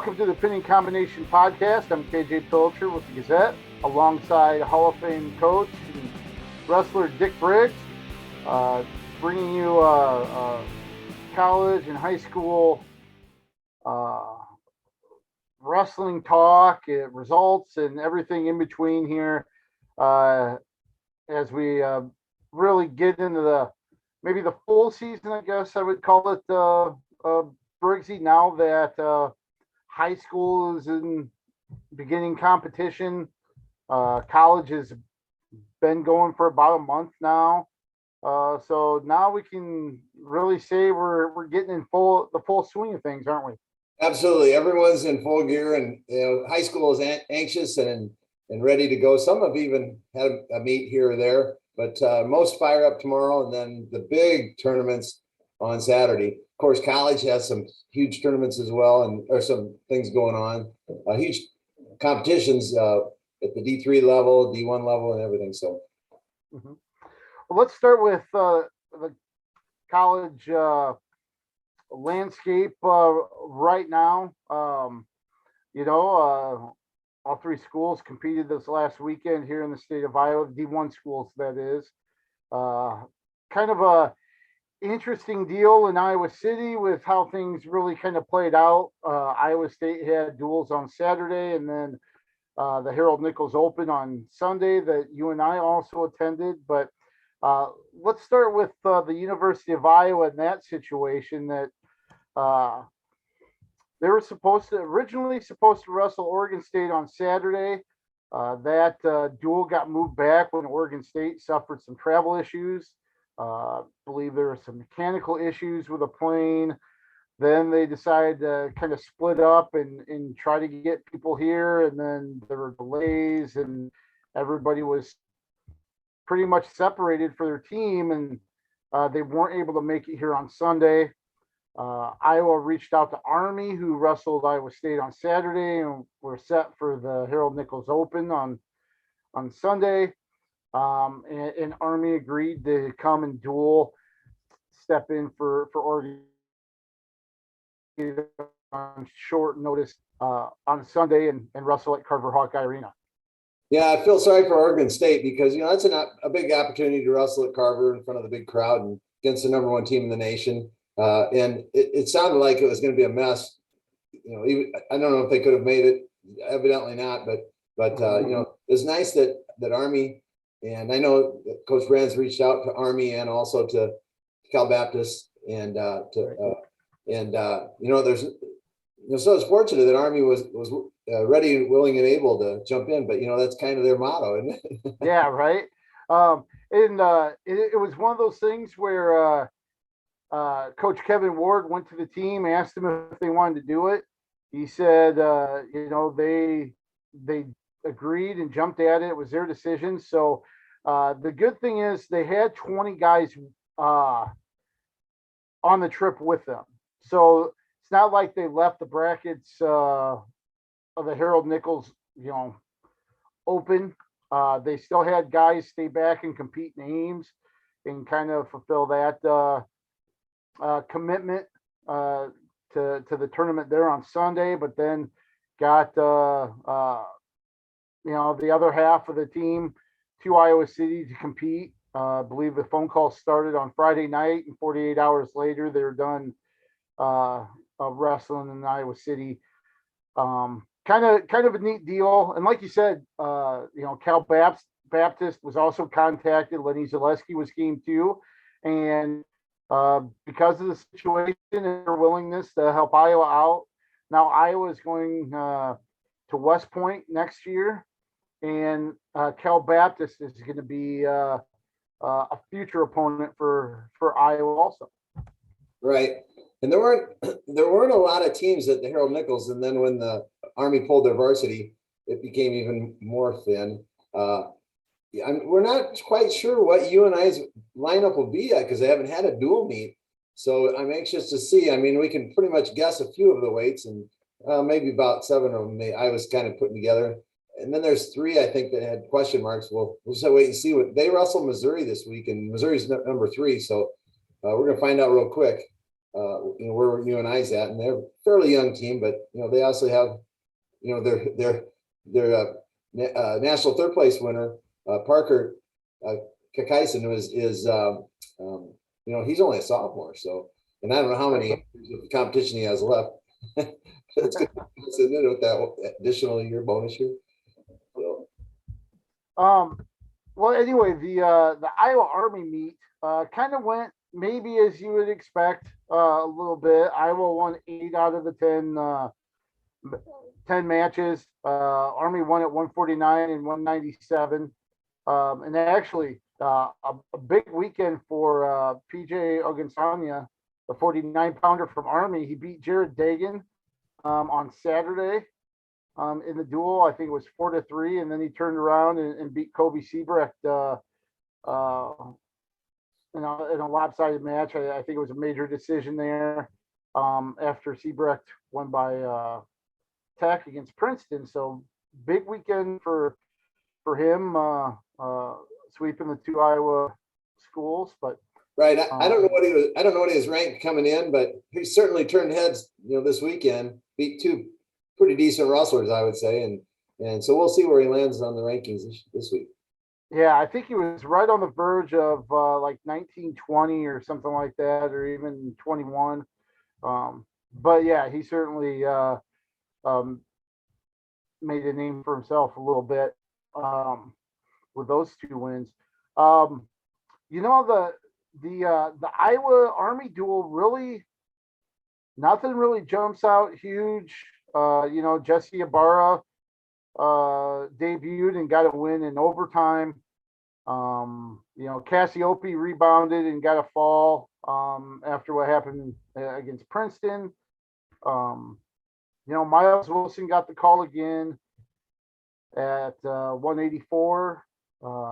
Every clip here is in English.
Welcome to the Pinning Combination Podcast. I'm KJ Pilcher with the Gazette, alongside Hall of Fame coach and wrestler Dick Briggs, bringing you college and high school wrestling talk, results, and everything in between here as we really get into maybe the full season, I guess I would call it, Briggsy, now that high school is in beginning competition. College has been going for about a month now. So now we can really say we're getting in the full swing of things, aren't we? Absolutely. Everyone's in full gear, and high school is anxious and ready to go. Some have even had a meet here or there, but most fire up tomorrow, and then the big tournaments on Saturday. Of course, college has some huge tournaments as well, and or some things going on. Huge competitions at the D3 level, D1 level, and everything. So, Well, let's start with the college landscape right now. All three schools competed this last weekend here in the state of Iowa, D1 schools, that is. Kind of a interesting deal in Iowa City with how things really kind of played out. Iowa State had duels on Saturday, and then the Harold Nichols Open on Sunday that you and I also attended. But let's start with the University of Iowa and that situation that they were originally supposed to wrestle Oregon State on Saturday. That duel got moved back when Oregon State suffered some travel issues. Believe there were some mechanical issues with a plane. Then they decided to kind of split up and try to get people here. And then there were delays, and everybody was pretty much separated for their team, and they weren't able to make it here on Sunday. Iowa reached out to Army, who wrestled Iowa State on Saturday, and were set for the Harold Nichols Open on Sunday. And Army agreed to come and step in for Oregon on short notice on Sunday and wrestle at Carver Hawkeye Arena. yeah, I feel sorry for Oregon State because that's a big opportunity to wrestle at Carver in front of the big crowd and against the number one team in the nation. And it sounded like it was going to be a mess. Even, I don't know if they could have made it. Evidently not, but it's nice that Army. And I know that Coach Brand's reached out to Army and also to Cal Baptist and there's so it's fortunate that Army was ready, willing, and able to jump in, but that's kind of their motto, isn't it? Yeah, right. It was one of those things where Coach Kevin Ward went to the team, asked them if they wanted to do it. He said, they agreed and jumped at it. It was their decision. So the good thing is they had 20 guys on the trip with them. So it's not like they left the brackets of the Harold Nichols, open. They still had guys stay back and compete in Ames and kind of fulfill that commitment to the tournament there on Sunday, but then got the other half of the team to Iowa City to compete. I believe the phone call started on Friday night, and 48 hours later, they're done wrestling in Iowa City. Kind of a neat deal. And like you said, Cal Baptist was also contacted. Lenny Zaleski was game too. And because of the situation and their willingness to help Iowa out, now Iowa is going to West Point next year. And Cal Baptist is going to be a future opponent for Iowa also. Right. And there weren't a lot of teams at the Harold Nichols, and then when the Army pulled their varsity, it became even more thin. We're not quite sure what UNI's lineup will be yet because they haven't had a dual meet. So I'm anxious to see. I mean, we can pretty much guess a few of the weights, and maybe about 7 of them I was kind of putting together. And then there's 3, I think, that had question marks. We'll just wait and see what they wrestle Missouri this week, and Missouri's number 3. So we're going to find out real quick. where UNI's at, and they're a fairly young team, but they also have their national third place winner Parker Hawkeyes he's only a sophomore, so, and I don't know how many years of competition he has left. It's good, isn't it, with that additional year bonus year. So. Well, anyway, the Iowa Army meet kind of went maybe as you would expect a little bit. Iowa won 8 out of the 10 matches. Army won at 149 and 197. And actually, a big weekend for PJ Ogunsanya, the 49-pounder from Army. He beat Jared Dagan on Saturday in the duel. I think it was 4-3, and then he turned around and beat Kobe Siebrecht in a lopsided match. I think it was a major decision there after Siebrecht won by tech against Princeton. So big weekend for him, sweeping the 2 Iowa schools. But right, I don't know what he was. I don't know what he was ranked coming in, but he certainly turned heads. This weekend, beat 2 pretty decent wrestlers, I would say, and so we'll see where he lands on the rankings this week. Yeah, I think he was right on the verge of like 1920 or something like that, or even 21. But yeah, he certainly made a name for himself a little bit with those 2 wins. The Iowa Army duel, really nothing really jumps out huge. Jesse Ibarra debuted and got a win in overtime. Cassiope rebounded and got a fall after what happened against Princeton. Miles Wilson got the call again at 184.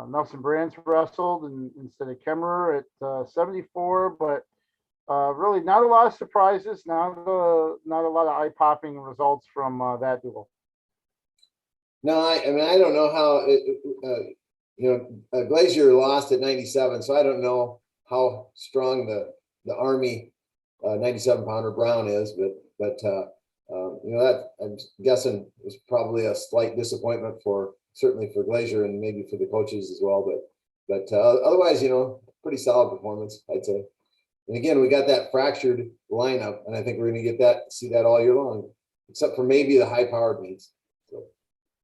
Nelson Brands wrestled instead of Kemmerer at 74, but really not a lot of surprises, not a lot of eye-popping results from that duel. No, I don't know how Glazier lost at 97, so I don't know how strong the Army 97-pounder Brown is, but that I'm guessing was probably a slight disappointment certainly for Glazier and maybe for the coaches as well, but otherwise, pretty solid performance, I'd say. And again, we got that fractured lineup, and I think we're going to see that all year long, except for maybe the high-powered meets. So.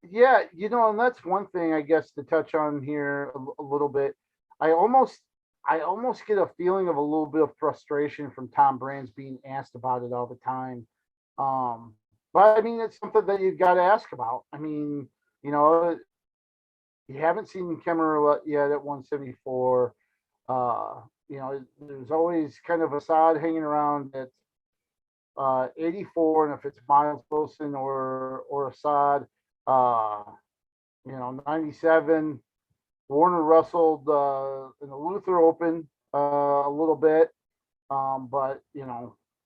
Yeah, and that's one thing I guess to touch on here a little bit. I almost get a feeling of a little bit of frustration from Tom Brands being asked about it all the time. But I mean, it's something that you've got to ask about. I mean, you haven't seen Kemmerer yet at 174. There's always kind of Assad hanging around at 84, and if it's Miles Wilson or Assad, 97. Warner wrestled in the Luther Open a little bit, but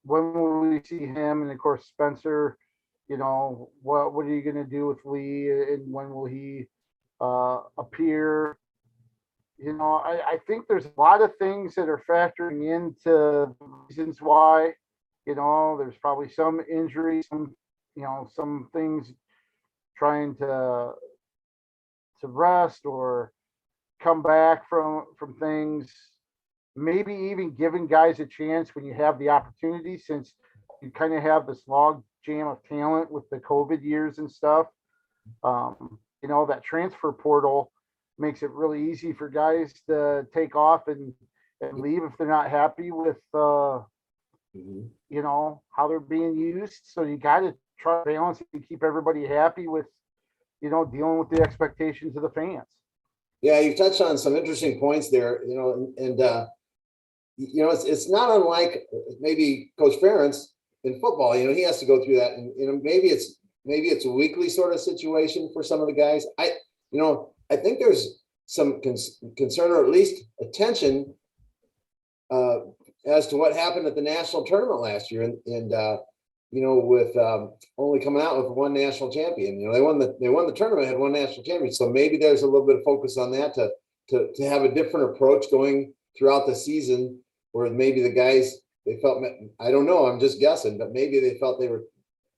when will we see him? And of course Spencer. What are you going to do with Lee, and when will he appear? I think there's a lot of things that are factoring into reasons why. There's probably some injury, some things trying to rest or come back from things. Maybe even giving guys a chance when you have the opportunity, since you kind of have this log jam of talent with the COVID years and stuff. That transfer portal makes it really easy for guys to take off and leave if they're not happy with how they're being used. So you got to try to balance it and keep everybody happy with dealing with the expectations of the fans. Yeah, you've touched on some interesting points there, it's not unlike maybe Coach Ferentz in football. He has to go through that, and maybe it's a weekly sort of situation for some of the guys. I think there's some concern, or at least attention, as to what happened at the national tournament last year, and with only coming out with one national champion. They won the tournament, had one national champion. So maybe there's a little bit of focus on that to have a different approach going throughout the season, where maybe the guys they felt, I don't know, I'm just guessing, but maybe they felt they were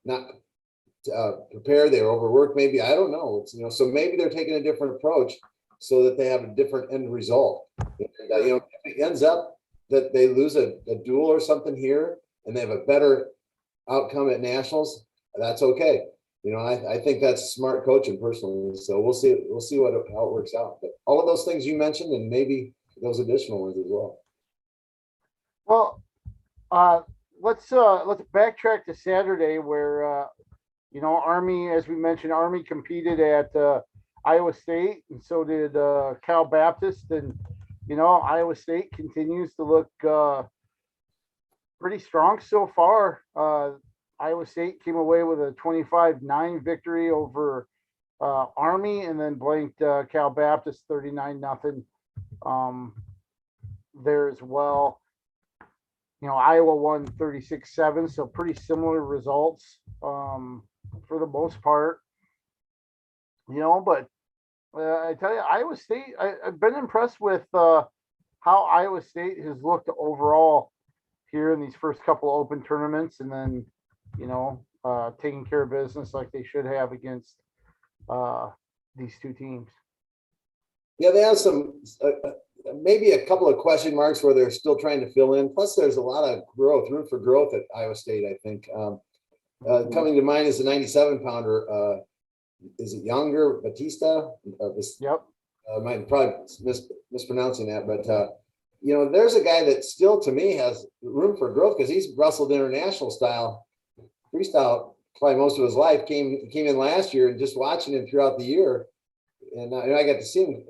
not prepared, they were overworked, maybe, I don't know. It's, so maybe they're taking a different approach so that they have a different end result. And, if it ends up that they lose a duel or something here and they have a better outcome at nationals, that's okay. I think that's smart coaching personally. So we'll see how it works out. But all of those things you mentioned, and maybe those additional ones as well. Well, let's backtrack to Saturday where Army, as we mentioned, Army competed at Iowa State, and so did Cal Baptist, and Iowa State continues to look pretty strong so far. Iowa State came away with a 25-9 victory over Army, and then blanked Cal Baptist 39-0 there as well. Iowa won 36-7, so pretty similar results for the most part. But I tell you, Iowa State, I've been impressed with how Iowa State has looked overall here in these first couple open tournaments, and then taking care of business like they should have against these two teams. Yeah, they have some maybe a couple of question marks where they're still trying to fill in. Plus, there's a lot of room for growth at Iowa State, I think. Coming to mind is the 97-pounder. Is it Younger Batista? Yep. I might probably mispronouncing that, but there's a guy that still, to me, has room for growth because he's wrestled international style freestyle probably most of his life. Came in last year, and just watching him throughout the year, and I got to see him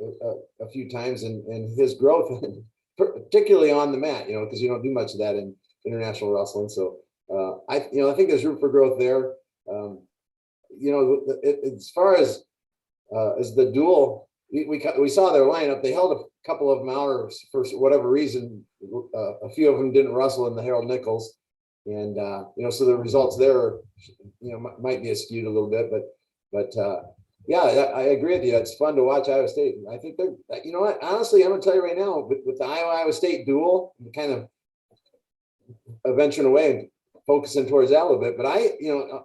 a few times, and his growth, particularly on the mat, because you don't do much of that in international wrestling. So I think there's room for growth there. As far as the duel, we saw their lineup. They held a couple of them out, or for whatever reason, a few of them didn't wrestle in the Harold Nichols, and so the results there, might be skewed a little bit, but yeah, I agree with you. It's fun to watch Iowa State. I think they're, what, honestly, I'm gonna tell you right now, with the Iowa State duel, kind of venturing away and focusing towards that a little bit, but Iowa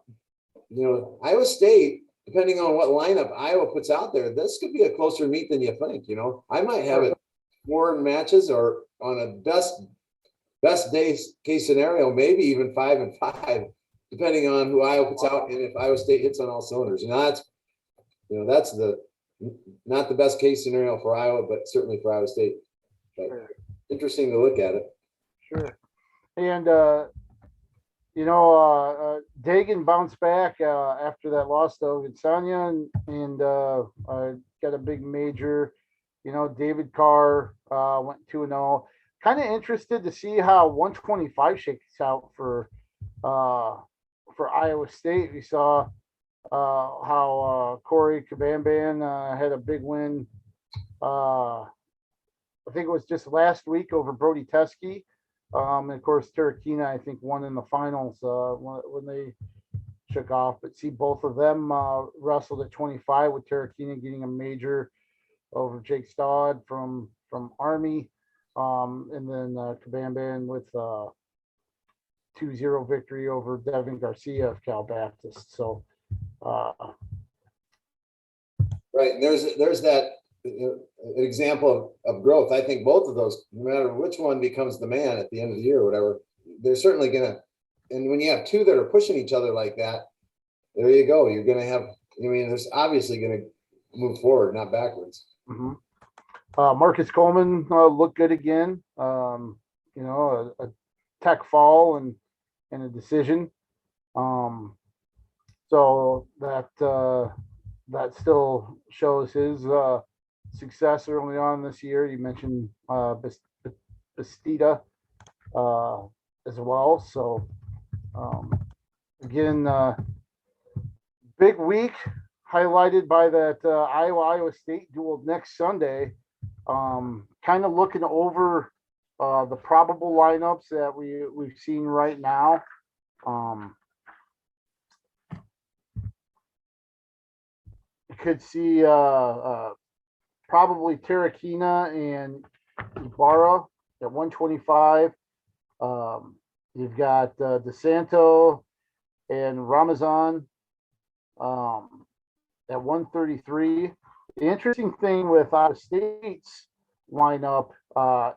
State, depending on what lineup Iowa puts out there, this could be a closer meet than you think. I might have it 4 matches, or on a best case scenario, maybe even 5-5, depending on who Iowa puts out and if Iowa State hits on all cylinders. That's not the best case scenario for Iowa, but certainly for Iowa State. But interesting to look at it. Sure. And Dagan bounced back after that loss to Ogunsanya, and got a big major. David Carr went 2-0. Kind of interested to see how 125 shakes out for Iowa State. We saw how Corey Kabamban had a big win. I think it was just last week over Brody Teskey. And of course, Terakina, I think, won in the finals when they shook off. But see, both of them wrestled at 25, with Terakina getting a major over Jake Stodd from Army. And then Kabamban with 2-0 victory over Devin Garcia of Cal Baptist. So, right. And there's that an example of growth. I think both of those, no matter which one becomes the man at the end of the year or whatever, they're certainly gonna. And when you have two that are pushing each other like that, there you go. You're gonna have. There's obviously gonna move forward, not backwards. Mm-hmm. Marcus Coleman looked good again. A tech fall and a decision. So that still shows his success early on this year. You mentioned Bastida as well. So again, big week highlighted by that Iowa State duel next Sunday. Kind of looking over the probable lineups that we've seen right now. You could see probably Terakina and Ibarra at 125. You've got DeSanto and Ramazan at 133. The interesting thing with Iowa State's lineup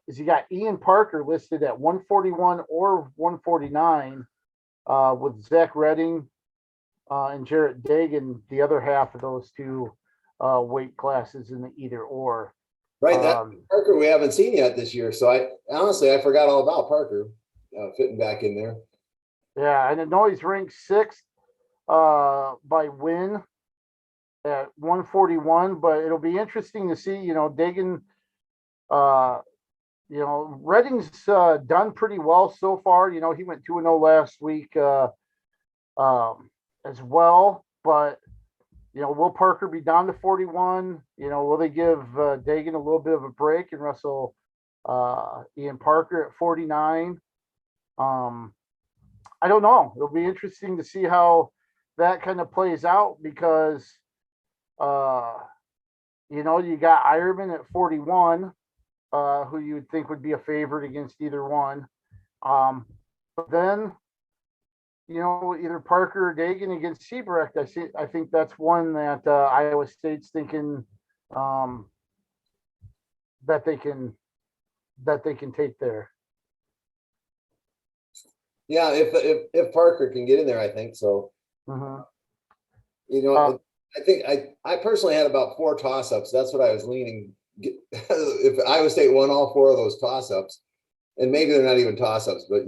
is you got Ian Parker listed at 141 or 149 with Zach Redding and Jarrett Dagan, the other half of those two weight classes in the either or. Right, that Parker we haven't seen yet this year. So I honestly I forgot all about Parker fitting back in there. Yeah, and I know he's ranked sixth by win at 141, but it'll be interesting to see, Dagan, Redding's done pretty well so far. He went 2-0 last week as well, but will Parker be down to 41? Will they give Dagan a little bit of a break and wrestle Ian Parker at 49? I don't know. It'll be interesting to see how that kind of plays out because, you got Ironman at 41, who you would think would be a favorite against either one. But then, either Parker or Dagan against Siebrecht. I think that's one that Iowa State's thinking that they can take there. Yeah, if Parker can get in there, I think so. Mm-hmm. I think I personally had about 4 toss-ups. That's what I was leaning. If Iowa State won all 4 of those toss-ups, and maybe they're not even toss-ups, but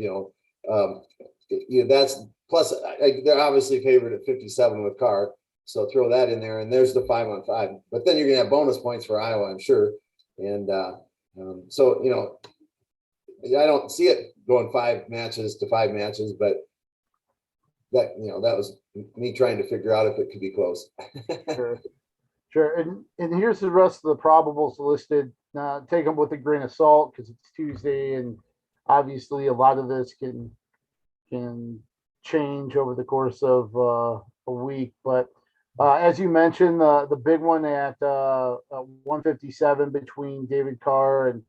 that's plus they're obviously favored at 57 with Carr, so throw that in there, and there's the 5-on-5. But then you're gonna have bonus points for Iowa, I'm sure, and so I don't see it going 5 matches to 5 matches, but that that was me trying to figure out if it could be close. Sure. And here's the rest of the probables listed. Take them with a grain of salt because it's Tuesday, and obviously a lot of this can change over the course of a week. But as you mentioned, the big one at 157 between David Carr and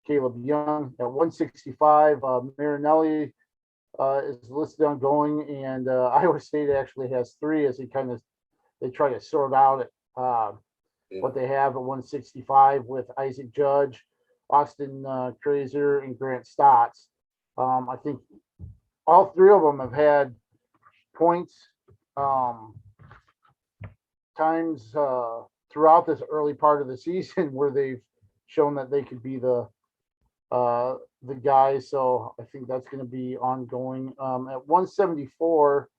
Caleb Young. At 165, Marinelli is listed on going, and Iowa State actually has 3 as they try to sort out what they have at 165 with Isaac Judge, Austin Kraser, and Grant Stotts. I think all 3 of them have had points times throughout this early part of the season where they've shown that they could be the guys. So I think that's going to be ongoing. At 174,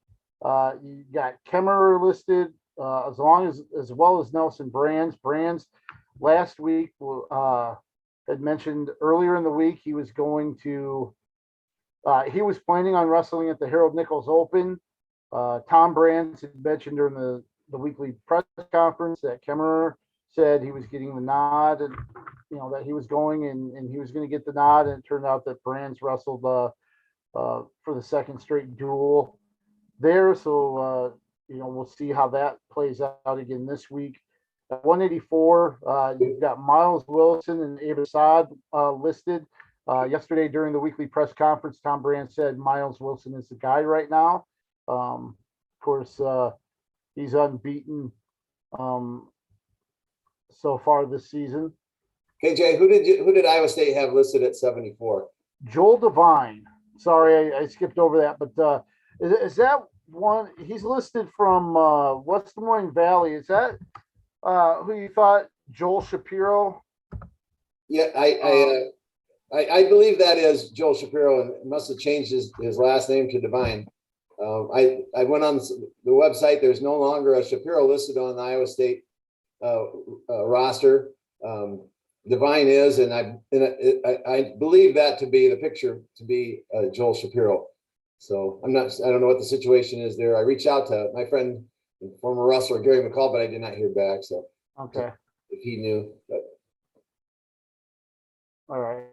you got Kemmerer listed as well as Nelson Brands. Brands last week had mentioned earlier in the week he was going to he was planning on wrestling at the Harold Nichols Open. Tom Brands had mentioned during the weekly press conference that Kemmerer said he was getting the nod and that he was going and he was going to get the nod, and it turned out that Brands wrestled for the second straight duel there. So we'll see how that plays out again this week. At 184, you've got Miles Wilson and Abe Assad listed. Yesterday during the weekly press conference, Tom Brand said Miles Wilson is the guy right now. Of course, he's unbeaten so far this season. Okay, Jay, who did Iowa State have listed at 74? Joel Devine. Sorry, I skipped over that, but is that one? He's listed from West Des Moines Valley. Is that who you thought? Joel Shapiro? Yeah, I believe that is Joel Shapiro, and must have changed his last name to Devine. I went on the website. There's no longer a Shapiro listed on the Iowa State roster. Devine is, and I believe that to be the picture to be Joel Shapiro. So I don't know what the situation is there. I reached out to my friend, former wrestler Gary McCall, but I did not hear back. So okay, if he knew, but all right,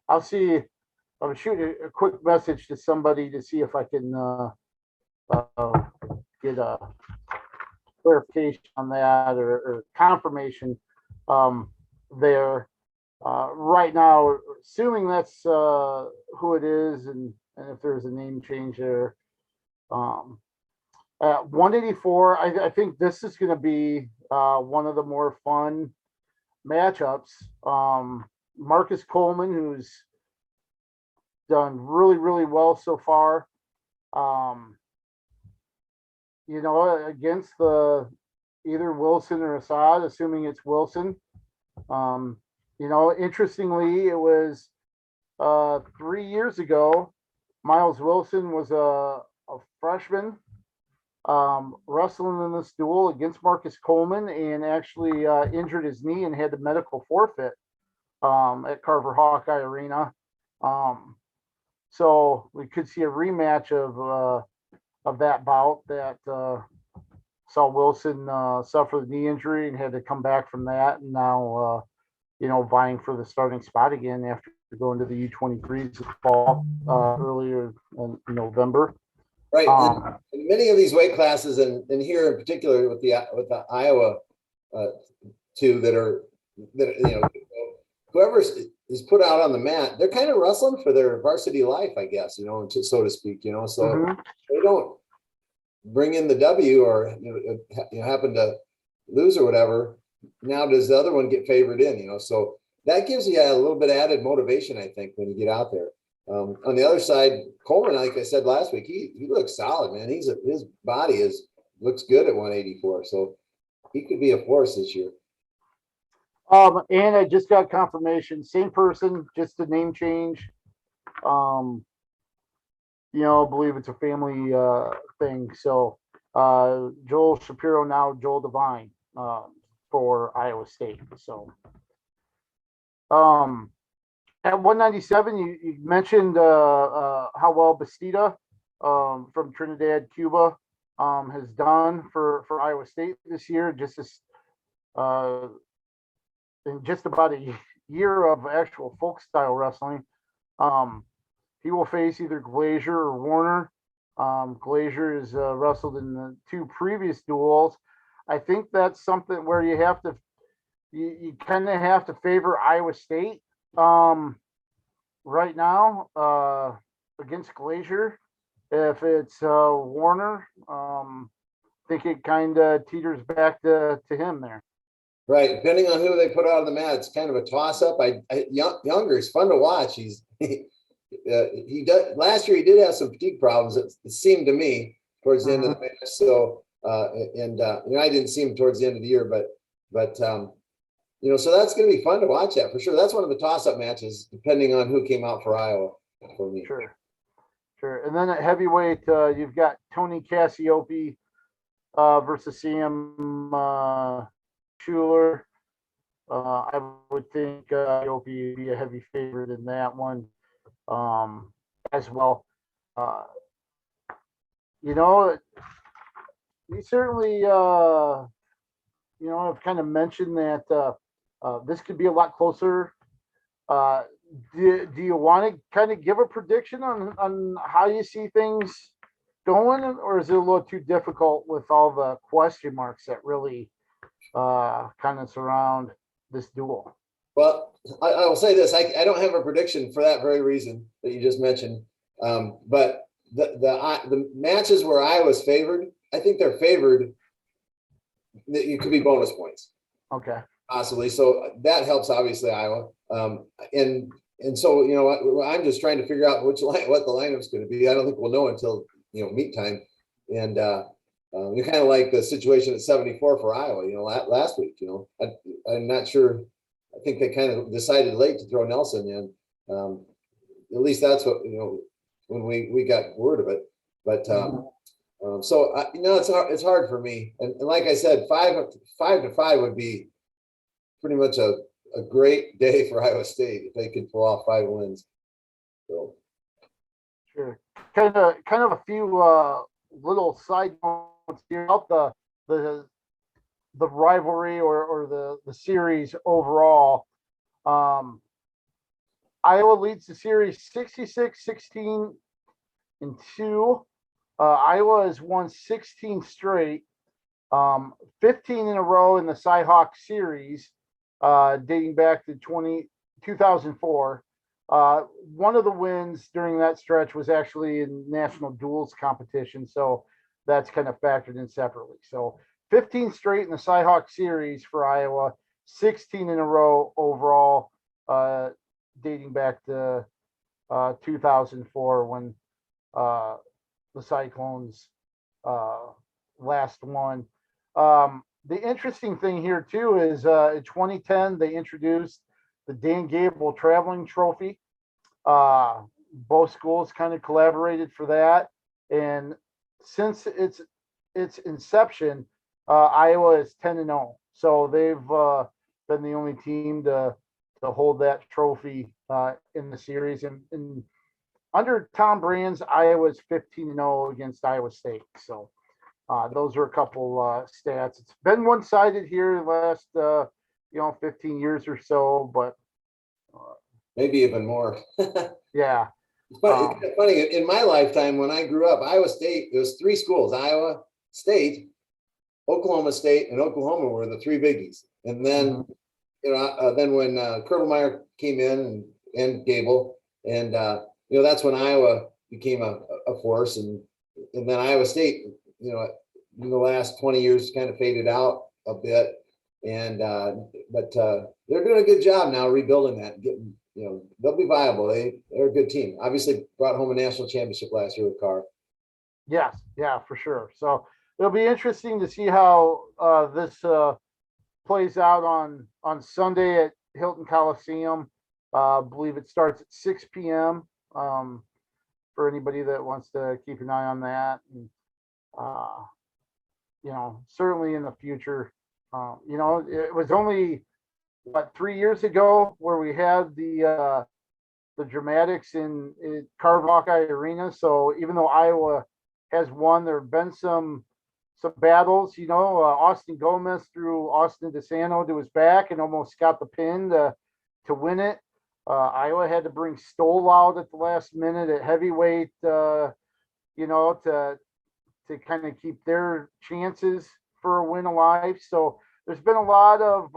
I'll see. I'll shoot a quick message to somebody to see if I can get a clarification on that or confirmation there. Right now, assuming that's who it is, and and if there's a name change there. At 184, I think this is going to be one of the more fun matchups. Marcus Coleman, who's done really, really well so far. Against the either Wilson or Assad, assuming it's Wilson. Interestingly, it was 3 years ago. Miles Wilson was a freshman wrestling in this duel against Marcus Coleman and actually injured his knee and had the medical forfeit at Carver Hawkeye Arena. So we could see a rematch of that bout that saw Wilson suffer the knee injury and had to come back from that, and now vying for the starting spot again after going to the U23s this fall earlier in November. Right. In many of these weight classes, and here in particular with the Iowa two that whoever is put out on the mat, they're kind of wrestling for their varsity life, I guess, so to speak. So they don't bring in the W or happen to lose or whatever. Now does the other one get favored in? So that gives you a little bit of added motivation, I think, when you get out there. On the other side, Coleman, like I said last week, he looks solid, man. His body looks good at 184, so he could be a force this year. And I just got confirmation, same person, just a name change. I believe it's a family thing. So Joel Shapiro, now Joel Devine for Iowa State. So at 197, you mentioned how well Bastida from Trinidad, Cuba has done for Iowa State this year. In just about a year of actual folk style wrestling. He will face either Glazier or Warner. Glazier has wrestled in the two previous duels. I think that's something where you kind of have to favor Iowa State right now against Glazier. If it's Warner, I think it kind of teeters back to him there. Right, depending on who they put out on the mat, it's kind of a toss-up. Younger is fun to watch. He does. Last year he did have some fatigue problems. It seemed to me towards the end of the match. So I didn't see him towards the end of the year, but so that's going to be fun to watch that for sure. That's one of the toss-up matches, depending on who came out for Iowa for me. Sure. And then at heavyweight, you've got Tony Cassiope versus Sam Schuler. I would think Cassiope would be a heavy favorite in that one as well. We certainly have kind of mentioned that this could be a lot closer. Do you want to kind of give a prediction on how you see things going, or is it a little too difficult with all the question marks that really kind of surround this duel? Well, I will say this: I don't have a prediction for that very reason that you just mentioned. But the matches where Iowa's favored, I think they're favored. That you could be bonus points. Okay. Possibly. So that helps obviously Iowa. And so I'm just trying to figure out what the lineup's going to be. I don't think we'll know until meet time. And you're kind of like the situation at 74 for Iowa. Last week. I'm not sure. I think they kind of decided late to throw Nelson in. At least that's what when we got word of it. But so it's hard for me. And like I said, 5-5 would be pretty much a great day for Iowa State if they could pull off 5 wins. So sure. Kind of a few little side notes here about the rivalry or the series overall. Iowa leads the series 66-16-2. Iowa has won 16 straight, 15 in a row in the Cy-Hawk series, dating back to 2004. One of the wins during that stretch was actually in national duels competition, so that's kind of factored in separately. So 15 straight in the Cyhawk series for Iowa, 16 in a row overall, dating back to 2004 when the Cyclones last won. The interesting thing here too is in 2010 they introduced the Dan Gable Traveling Trophy. Both schools kind of collaborated for that, and since its inception, Iowa is 10-0. So they've been the only team to hold that trophy in the series. And under Tom Brand's, Iowa's 15-0 against Iowa State. So those are a couple stats. It's been one-sided here the last 15 years or so, but maybe even more. yeah. But it's funny, in my lifetime, when I grew up, Iowa State, there was three schools: Iowa State, Oklahoma State, and Oklahoma were the three biggies. And then, then when Kurtelmeyer came in and Gable, and that's when Iowa became a force, and then Iowa State, in the last 20 years, kind of faded out a bit. And but they're doing a good job now rebuilding that and getting. They'll be viable. They're a good team. Obviously brought home a national championship last year with Carr. Yes, yeah, for sure. So it'll be interesting to see how this plays out on Sunday at Hilton Coliseum. I believe it starts at 6 p.m. For anybody that wants to keep an eye on that. And, certainly in the future, it was only 3 years ago where we had the dramatics in Carver Hawkeye Arena. So even though Iowa has won, there have been some battles. Austin Gomez threw Austin DeSanto to his back and almost got the pin to win it. Iowa had to bring Stoll out at the last minute at heavyweight, to kind of keep their chances for a win alive. So there's been a lot of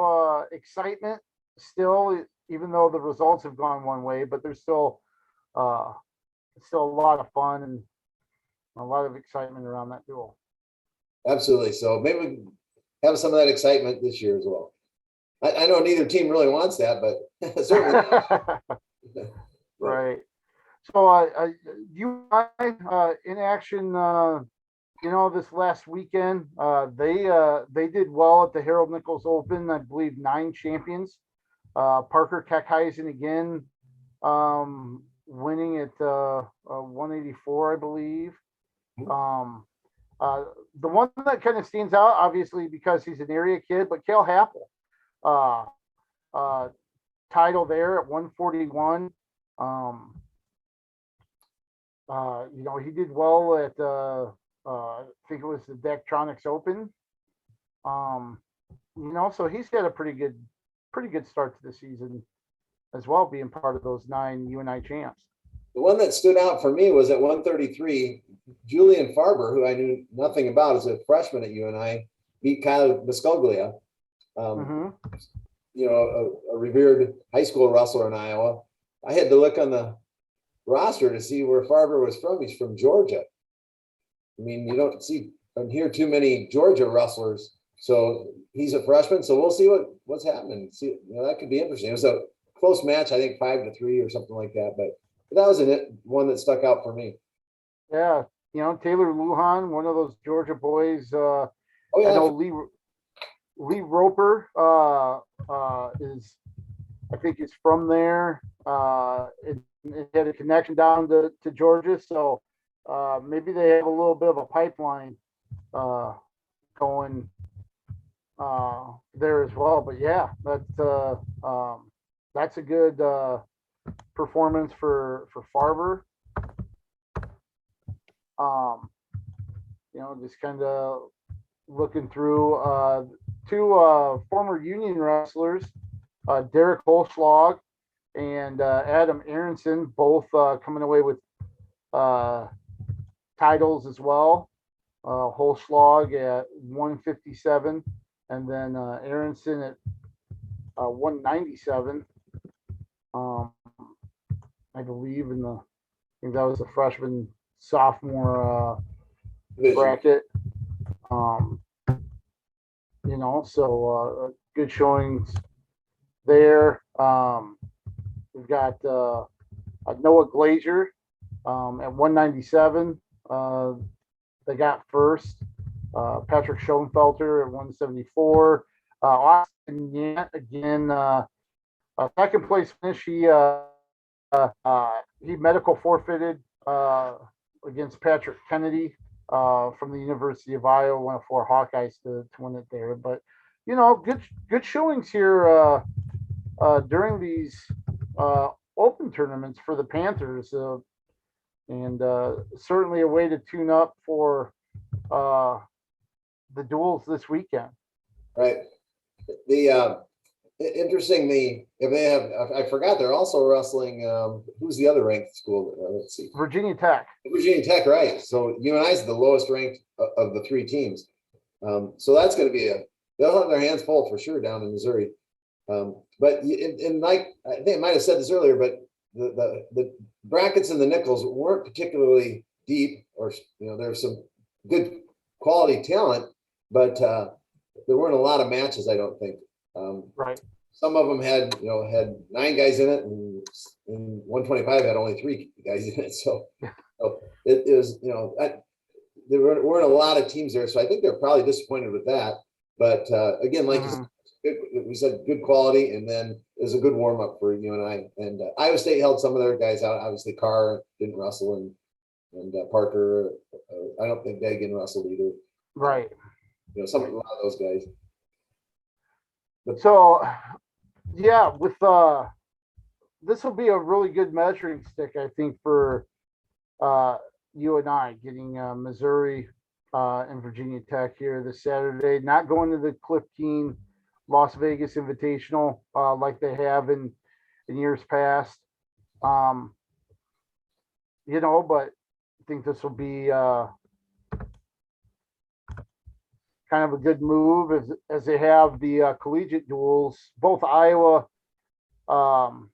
excitement still, even though the results have gone one way, but there's still a lot of fun and a lot of excitement around that duel. Absolutely. So maybe we have some of that excitement this year as well. I know neither team really wants that, but certainly. Right. So UNI in action, this last weekend, they did well at the Harold Nichols Open. I believe 9 champions. Parker Keckheisen again, winning at 184, I believe. The one that kind of stands out, obviously, because he's an area kid, but Cale Happel, title there at 141. He did well at I think it was the Daktronics Open. So he's got a pretty good start to the season as well, being part of those 9 UNI champs. The one that stood out for me was at 133, Julian Farber, who I knew nothing about as a freshman at UNI, beat Kyle Biscoglia, a revered high school wrestler in Iowa. I had to look on the roster to see where Farber was from. He's from Georgia. I mean, you don't see and hear too many Georgia wrestlers. So he's a freshman. So we'll see what's happening. See, that could be interesting. It was a close match, I think 5-3 or something like that. But that was one that stuck out for me. Yeah, Taylor Lujan, one of those Georgia boys. I know Lee Roper is from there. It had a connection down to Georgia, so maybe they have a little bit of a pipeline going there as well. But yeah, that's a good performance for Farber. Just kind of looking through 2 former Union wrestlers, Derek Holschlag and Adam Aronson, both coming away with titles as well. Holschlag at 157, and then Aronson at 197. I believe, in the, I think that was the freshman sophomore Division. bracket. Good showings there. We've got Noah Glazier at 197. They got first. Patrick Schoenfelter at 174. Austin Yant again, second place finish. He medical forfeited against Patrick Kennedy from the University of Iowa. Went for Hawkeyes to win it there. But good showings here during these open tournaments for the Panthers, and certainly a way to tune up for the duels this weekend. Right. The interestingly, if they have, I forgot they're also wrestling. Who's the other ranked school? Let's see. Virginia Tech. Virginia Tech, right? So UNI is the lowest ranked of the three teams. So that's going to be they'll have their hands full for sure down in Missouri. But like I think I might have said this earlier, but the brackets and the nickels weren't particularly deep, or there's some good quality talent, but there weren't a lot of matches. I don't think. Right. Some of them had 9 guys in it, and 125 had only 3 guys in it. So it was there weren't a lot of teams there. So I think they're probably disappointed with that. But again, like we said, good quality, and then it was a good warm up for UNI. And Iowa State held some of their guys out. Obviously, Carr didn't wrestle, and Parker. I don't think Dagan wrestled either. Right. A lot of those guys. So, yeah, with this will be a really good measuring stick, I think, for UNI getting Missouri and Virginia Tech here this Saturday. Not going to the Cliff Keen Las Vegas Invitational like they have in years past. But I think this will be kind of a good move as they have the collegiate duels. Both Iowa, well,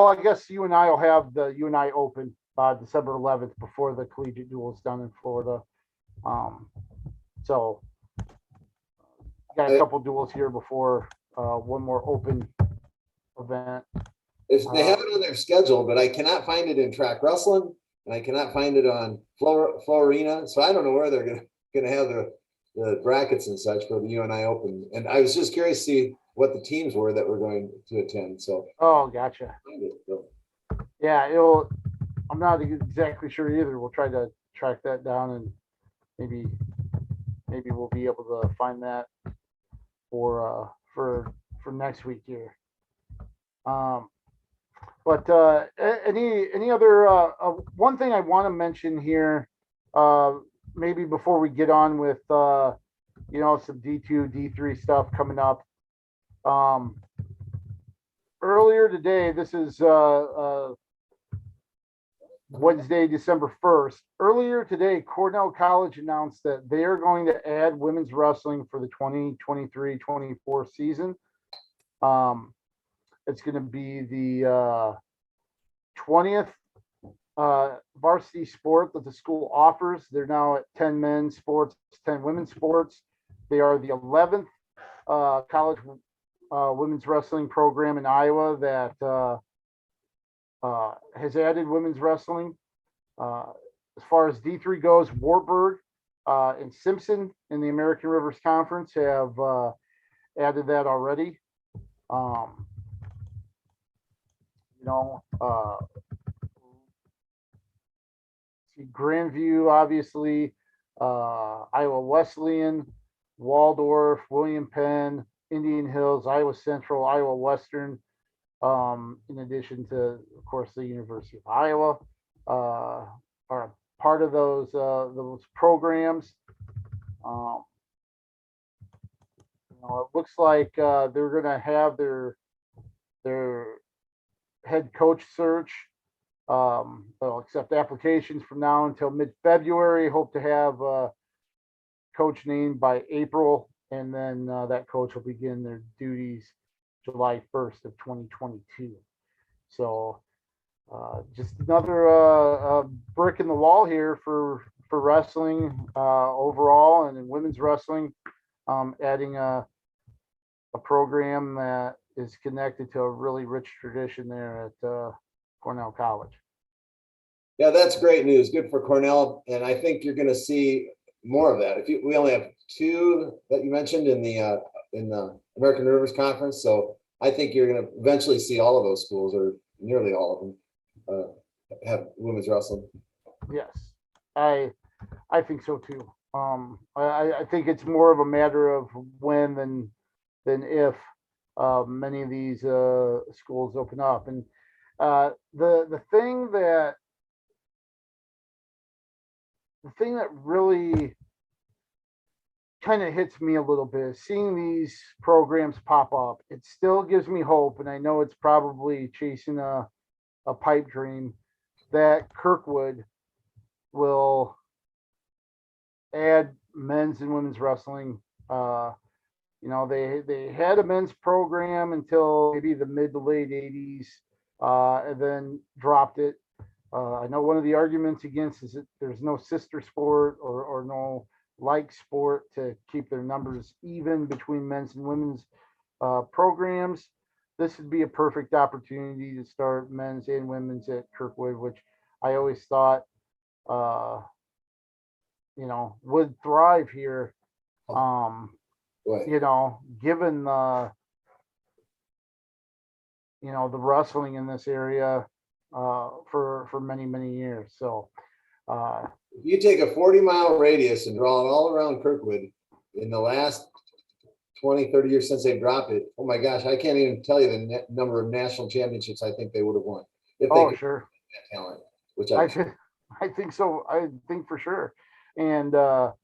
I guess UNI will have the UNI Open December 11th before the collegiate duels down in Florida. So got a couple duels here before one more open event. They have it on their schedule, but I cannot find it in track wrestling, and I cannot find it on Flow Arena. So I don't know where they're gonna have the brackets and such for the UNI Open. And I was just curious to see what the teams were that were going to attend. So gotcha. Yeah, I'm not exactly sure either. We'll try to track that down, and maybe we'll be able to find that for next week here. But any other one thing I want to mention here, maybe before we get on with some D2, D3 stuff coming up. Earlier today, this is Wednesday, December 1st. Earlier today, Cornell College announced that they are going to add women's wrestling for the 2023-24 season. It's going to be the 20th varsity sport that the school offers. They're now at 10 men's sports, 10 women's sports. They are the 11th college women's wrestling program in Iowa that has added women's wrestling. As far as D3 goes, Wartburg and Simpson in the American Rivers Conference have added that already. Grandview, obviously, Iowa Wesleyan, Waldorf, William Penn, Indian Hills, Iowa Central, Iowa Western, in addition to, of course, the University of Iowa, are part of those programs. It looks like they're going to have their head coach search. They'll accept applications from now until mid-February. Hope to have a coach named by April, and then that coach will begin their duties July 1st of 2022. So just another brick in the wall here for wrestling overall, and in women's wrestling, adding a program that is connected to a really rich tradition there at Cornell College. Yeah, that's great news. Good for Cornell, and I think you're going to see more of that. We only have two that you mentioned in the American Rivers Conference, so I think you're going to eventually see all of those schools, or nearly all of them, have women's wrestling. Yes, I think so too. I think it's more of a matter of when than if many of these schools open up. And the thing that really kind of hits me a little bit is seeing these programs pop up. It still gives me hope, and I know it's probably chasing a pipe dream, that Kirkwood will add men's and women's wrestling. They had a men's program until maybe the mid to late 80s, and then dropped it. I know one of the arguments against is that there's no sister sport or no like sport to keep their numbers even between men's and women's programs. This would be a perfect opportunity to start men's and women's at Kirkwood, which I always thought, would thrive here. Right. Given the wrestling in this area for many years. So if you take a 40-mile radius and draw it all around Kirkwood in the last 20, 30 years since they dropped it, oh my gosh, I can't even tell you the number of national championships I think they would have won if they could sure. That talent, which I think so. I think for sure. And I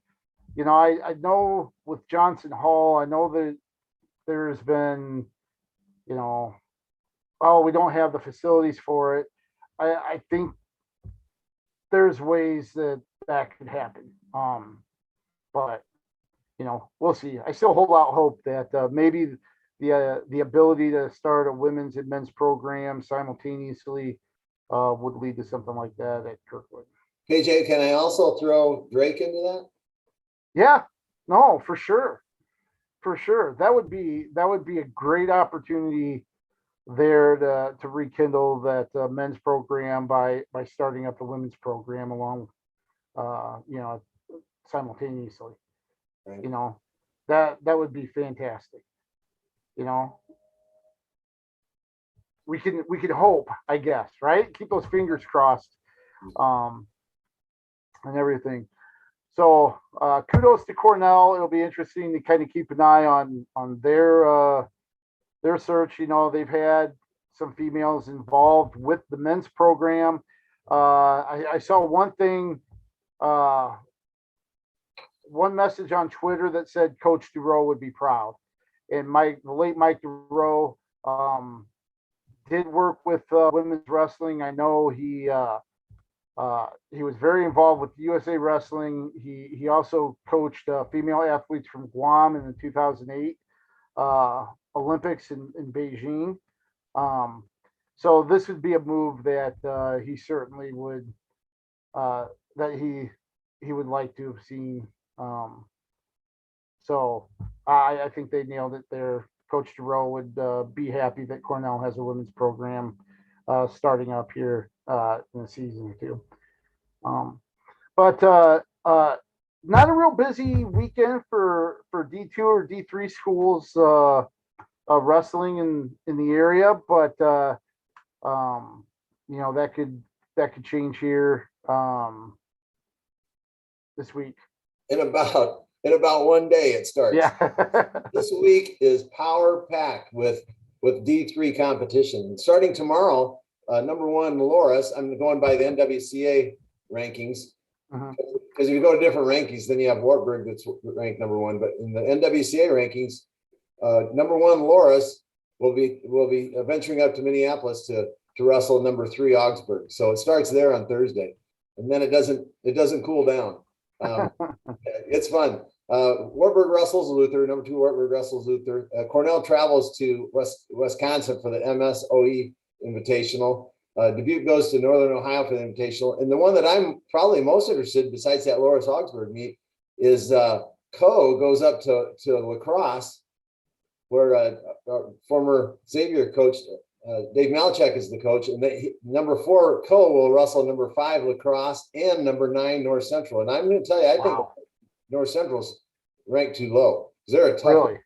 know with Johnson Hall, I know that there's been, we don't have the facilities for it. I think there's ways that could happen. But we'll see. I still hold out hope that maybe the ability to start a women's and men's program simultaneously would lead to something like that at Kirkwood. KJ, can I also throw Drake into that? Yeah, no, for sure. For sure. That would be a great opportunity there to rekindle that men's program by starting up the women's program along simultaneously. Right. That would be fantastic. We could hope, I guess, right? Keep those fingers crossed, and everything. So kudos to Cornell. It'll be interesting to kind of keep an eye on their search. They've had some females involved with the men's program. I saw one thing, one message on Twitter that said Coach Durow would be proud. And the late Mike Durow did work with women's wrestling. I know he was very involved with USA Wrestling. He also coached female athletes from Guam in the 2008 Olympics in Beijing. So this would be a move that he certainly would he would like to have seen. So I think they nailed it there. Coach Durow would be happy that Cornell has a women's program starting up here in the season too. But not a real busy weekend for D2 or D3 schools wrestling in the area, but that could change here this week. In about one day it starts. Yeah. This week is power packed with D3 competition. Starting tomorrow, number one, Loras. I'm going by the NWCA rankings. Because if you go to different rankings, then you have Wartburg that's ranked number one. But in the NWCA rankings, number one, Loras will be venturing up to Minneapolis to wrestle number 3, Augsburg. So it starts there on Thursday, and then it doesn't cool down. It's fun. Wartburg wrestles Luther. Number 2, Wartburg wrestles Luther. Cornell travels to Wisconsin for the MSOE Invitational. Dubuque goes to Northern Ohio for the Invitational. And the one that I'm probably most interested, besides that Loris Augsburg meet, is Co goes up to La Crosse, where our former Xavier coach, Dave Malachek, is the coach. And number 4 Co will wrestle number 5 La Crosse and number 9 North Central. And I'm going to tell you, I think North Central's ranked too low. They're a tough. Really?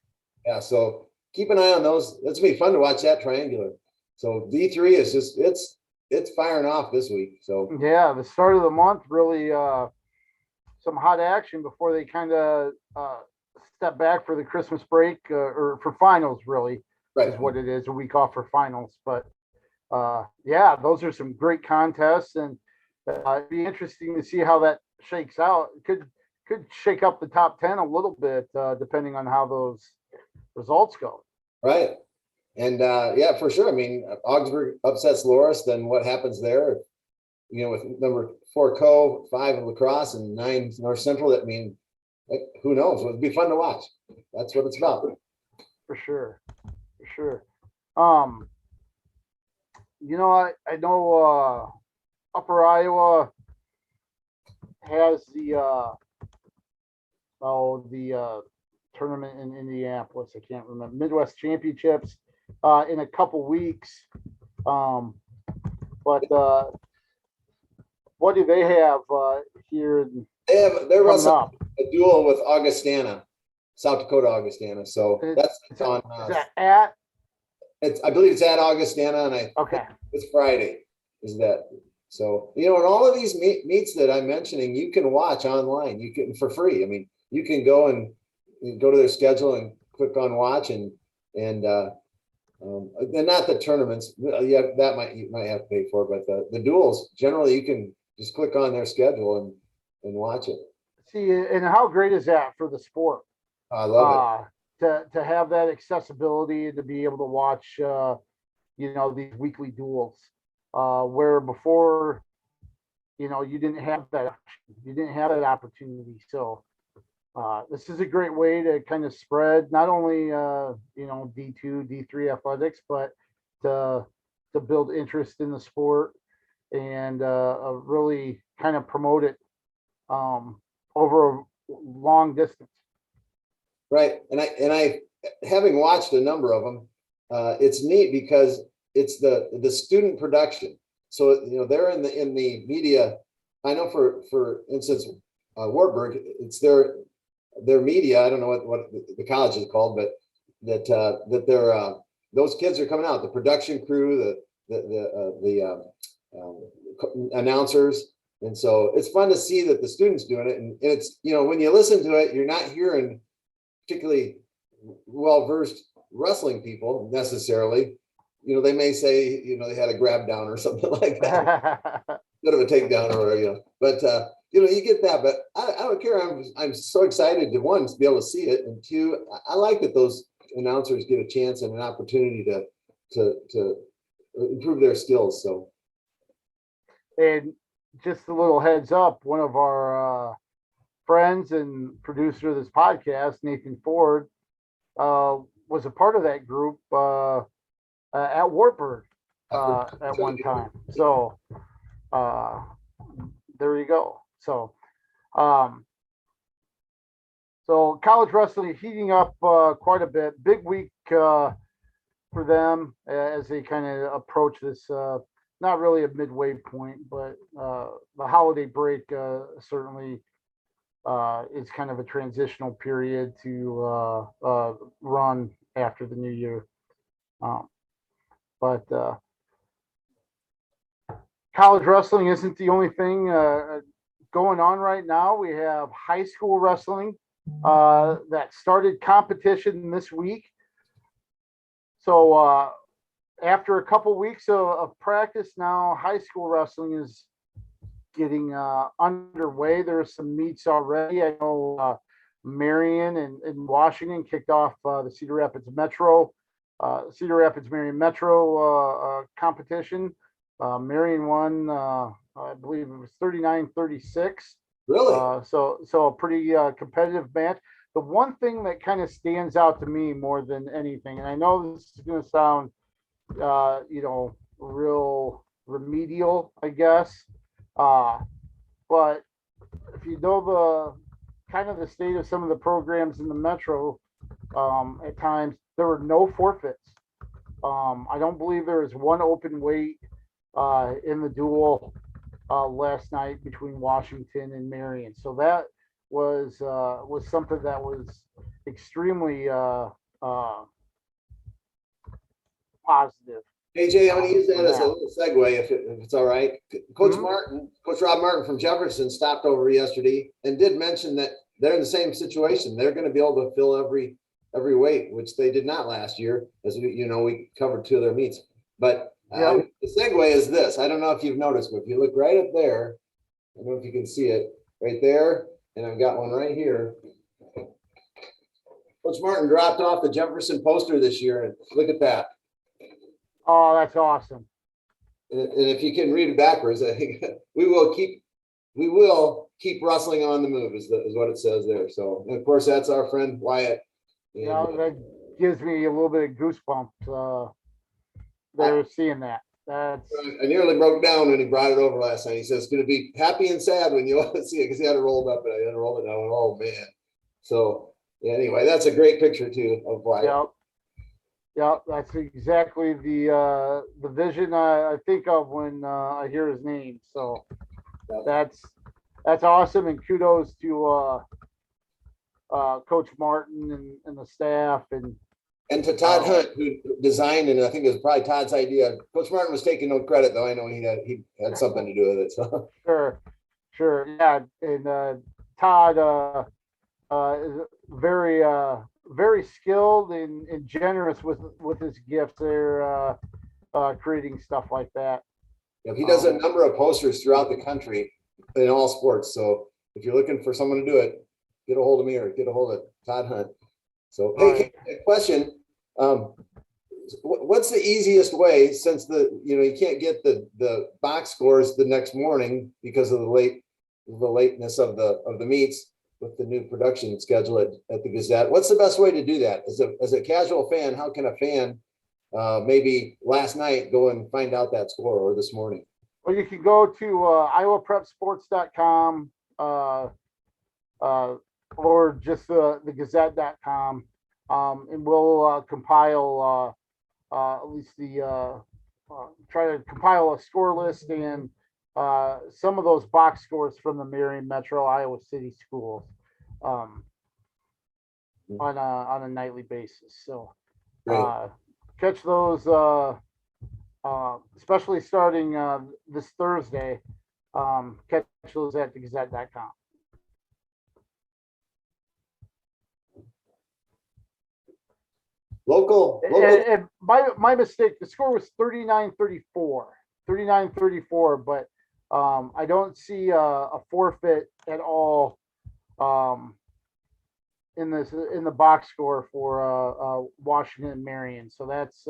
Yeah, so keep an eye on those. It's gonna be fun to watch that triangular. So D3 is just it's firing off this week. So yeah, the start of the month really some hot action before they kind of step back for the Christmas break or for finals. Really, right. Is what it is, a week off for finals. But yeah, those are some great contests, and it'd be interesting to see how that shakes out. It could shake up the top 10 a little bit depending on how those results go. Right. And yeah, for sure. I mean, Augsburg upsets Loris, then what happens there? You know, with number 4 Co, 5 La Crosse, and 9 North Central, that mean, like, who knows? It'd be fun to watch. That's what it's about. For sure. For sure. You know, I know Upper Iowa has the tournament in Indianapolis. I can't remember, Midwest Championships in a couple weeks. But what do they have here? They're wrestling a duel with Augustana, South Dakota Augustana. So that's on. Is that at? I believe it's at Augustana, and it's Friday. Is that? So, you know, and all of these meets that I'm mentioning, you can watch online. You can for free. I mean, you can go to their schedule and click on watch and not the tournaments. Yeah, you might have to pay for, but the duels generally you can just click on their schedule and watch it. See, and how great is that for the sport? I love it. To have that accessibility and to be able to watch, you know, these weekly duels, where before, you know, you didn't have that opportunity. So this is a great way to kind of spread not only, you know, D2, D3 athletics, but to build interest in the sport and really kind of promote it over a long distance. Right. And I having watched a number of them, it's neat because it's the student production. So, you know, they're in the media. I know for instance, Wartburg, it's their media. I don't know what the college is called, but that they're those kids are coming out. The production crew, the announcers, and so it's fun to see that the students doing it. And it's, you know, when you listen to it, you're not hearing particularly well-versed wrestling people necessarily. You know, they may say, you know, they had a grab down or something like that, bit of a takedown or, you know, but you know, you get that. But I don't care. I'm so excited to, one, to be able to see it, and two, I like that those announcers get a chance and an opportunity to improve their skills. So, and just a little heads up, one of our friends and producer of this podcast, Nathan Ford, was a part of that group at Wartburg at one time. So there you go. So so college wrestling heating up quite a bit. Big week for them as they kind of approach this. Not really a midway point, but the holiday break certainly is kind of a transitional period to run after the new year. But college wrestling isn't the only thing going on right now. We have high school wrestling that started competition this week. So after a couple weeks of practice now, high school wrestling is getting underway. There are some meets already. I know Marion and Washington kicked off the Cedar Rapids Marion Metro competition. Marion won, I believe it was 39-36. Really? So a pretty competitive match. The one thing that kind of stands out to me more than anything, and I know this is going to sound, you know, real remedial, I guess. But if you know the kind of the state of some of the programs in the Metro, at times there were no forfeits. I don't believe there was one open weight in the duel last night between Washington and Marion. So that was something that was extremely positive. AJ, I'm gonna use that for as a little segue if it's all right. Coach Mhm. Martin, Coach Rob Martin from Jefferson stopped over yesterday and did mention that they're in the same situation. They're gonna be able to fill every weight, which they did not last year, as we covered 2 of their meets. But Yep. the segue is this. I don't know if you've noticed, but if you look right up there, I don't know if you can see it right there, and I've got one right here. Coach Martin dropped off the Jefferson poster this year, and look at that. Oh, that's awesome. And if you can read it backwards, I think we will keep wrestling on the move is what it says there. So, and of course, that's our friend Wyatt. And, That gives me a little bit of goosebumps. They're seeing that. That's I nearly broke down when he brought it over last night. He says it's going to be happy and sad when you see it because he had it rolled up and I had to roll it down. Oh man! So anyway, that's a great picture too of Wyatt. yep. Yep, that's exactly the vision I think of when I hear his name. So Yep. that's awesome, and kudos to Coach Martin and the staff. And to Todd Hunt, who designed, and I think it was probably Todd's idea. Coach Martin was taking no credit, though. I know he had something to do with it. So Sure, yeah, and Todd is very skilled and generous with his gifts. They're creating stuff like that. he does a number of posters throughout the country in all sports. So if you're looking for someone to do it, get a hold of me or get a hold of Todd Hunt. So, hey, question. What's the easiest way, since you can't get the box scores the next morning because of the lateness of the meets with the new production schedule at the Gazette? What's the best way to do that? As a casual fan, how can a fan maybe last night go and find out that score or this morning? Well, you can go to iowaprepsports.com or just the gazette.com, and we'll compile at least try to compile a score list and some of those box scores from the Marion Metro Iowa City schools on a nightly basis. So catch those, especially starting this Thursday. Catch those at thegazette.com. Local. And my mistake, the score was 39-34, but I don't see a forfeit at all in the box score for Washington and Marion. So that's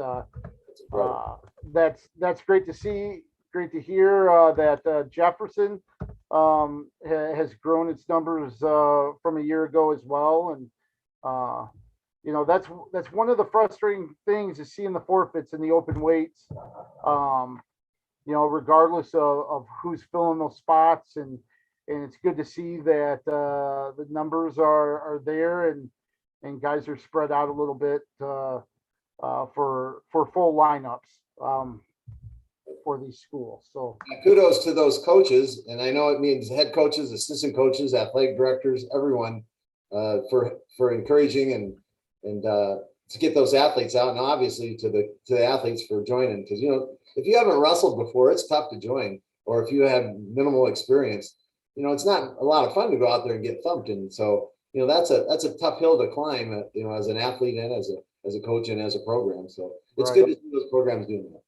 great to see. Great to hear that Jefferson has grown its numbers from a year ago as well, and that's one of the frustrating things is seeing the forfeits in the open weights. Regardless of who's filling those spots, and it's good to see that the numbers are there and guys are spread out a little bit for full lineups for these schools. So kudos to those coaches, and I know it means head coaches, assistant coaches, athletic directors, everyone for encouraging and to get those athletes out, and obviously to the athletes for joining, because if you haven't wrestled before, it's tough to join, or if you have minimal experience, it's not a lot of fun to go out there and get thumped, and so that's a tough hill to climb, as an athlete and as a coach and as a program. So it's good to see those programs doing that.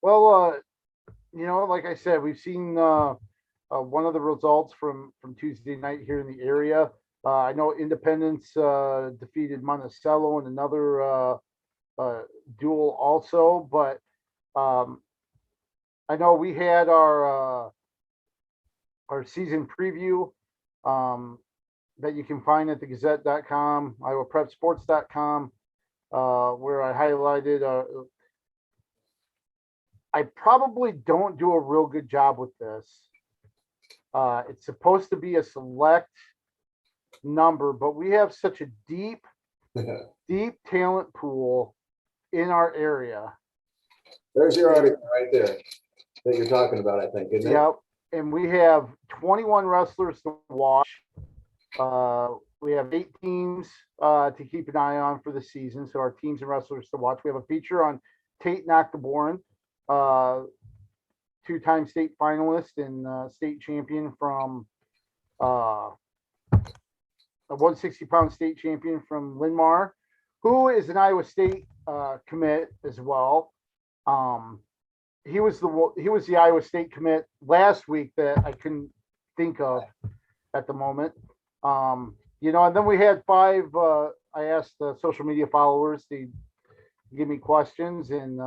Well, like I said, we've seen one of the results from Tuesday night here in the area. I know Independence defeated Monticello in another duel also, but I know we had our season preview that you can find at thegazette.com, iowaprepsports.com, where I highlighted I probably don't do a real good job with this. It's supposed to be a select number, but we have such a deep talent pool in our area. There's your article right there that you're talking about, I think, isn't it? Yep. And we have 21 wrestlers to watch. We have 8 teams to keep an eye on for the season. So our teams and wrestlers to watch. We have a feature on Tate Noctaborn, 2-time state finalist and state champion from a 160-pound state champion from Linmar, who is an Iowa State commit as well. He was the Iowa State commit last week that I couldn't think of at the moment. And then we had 5. I asked the social media followers to give me questions, and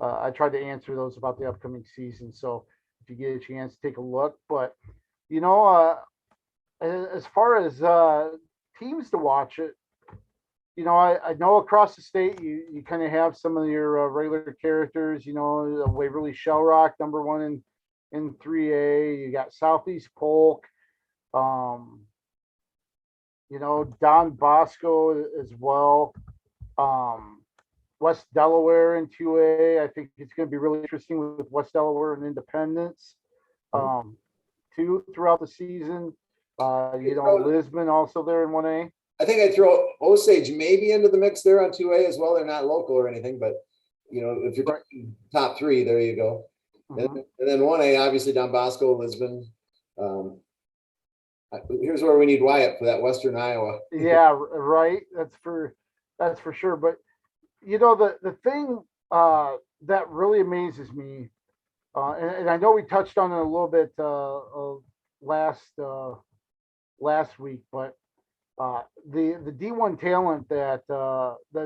I tried to answer those about the upcoming season. So if you get a chance, take a look. But as far as teams to watch it, I know across the state you kind of have some of your regular characters. Waverly Shellrock, number 1 in 3A. You got Southeast Polk. Don Bosco as well. West Delaware in 2A. I think it's going to be really interesting with West Delaware and Independence too throughout the season. Lisbon also there in 1A. I think I'd throw Osage maybe into the mix there on 2A as well. They're not local or anything, but if you're talking top 3, there you go. Mm-hmm. And then 1A, obviously Don Bosco, Lisbon. Here's where we need Wyatt for that Western Iowa. Yeah, right. That's for sure. But the thing that really amazes me, and I know we touched on it a little bit last week, but the D1 talent that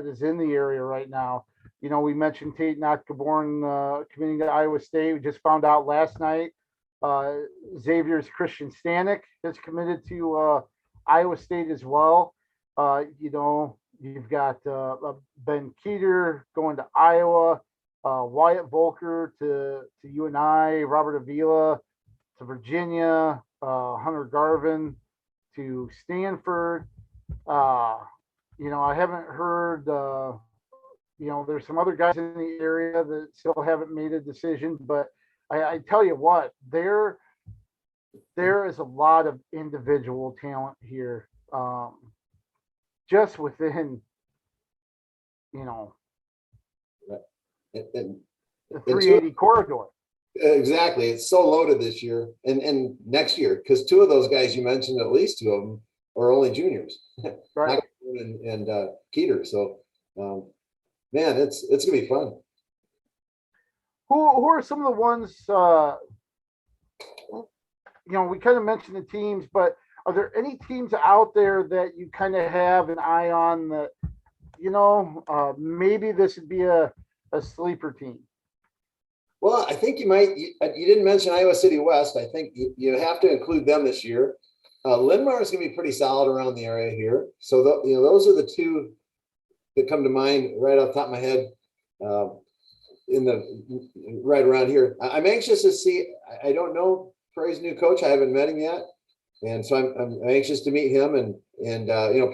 is in the area right now. We mentioned Tate Notkaborn committing to Iowa State. We just found out last night Xavier's Christian Stanek is committed to Iowa State as well. You've got Ben Keeter going to Iowa, Wyatt Volker to UNI, Robert Avila to Virginia, Hunter Garvin to Stanford. I haven't heard, there's some other guys in the area that still haven't made a decision, but I tell you what, there is a lot of individual talent here, just within, the 380 corridor. Exactly. It's so loaded this year and next year, because 2 of those guys you mentioned, at least 2 of them are only juniors, right? and Keeter. So, man, it's gonna be fun. Who are some of the ones? We kind of mentioned the teams, but are there any teams out there that you kind of have an eye on that? Maybe this would be a sleeper team. Well, I think you might. You didn't mention Iowa City West. I think you have to include them this year. Linmar is going to be pretty solid around the area here. So those are the 2 that come to mind right off the top of my head. Right around here, I'm anxious to see. I don't know Prairie's new coach. I haven't met him yet, and so I'm anxious to meet him. And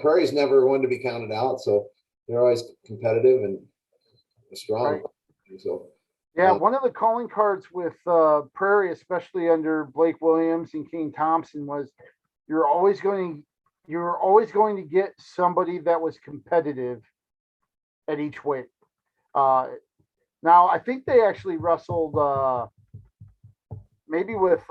Prairie's never one to be counted out, so they're always competitive and strong. Right. So. Yeah, one of the calling cards with Prairie, especially under Blake Williams and King Thompson, was you're always going to get somebody that was competitive at each weight. Now, I think they actually wrestled maybe with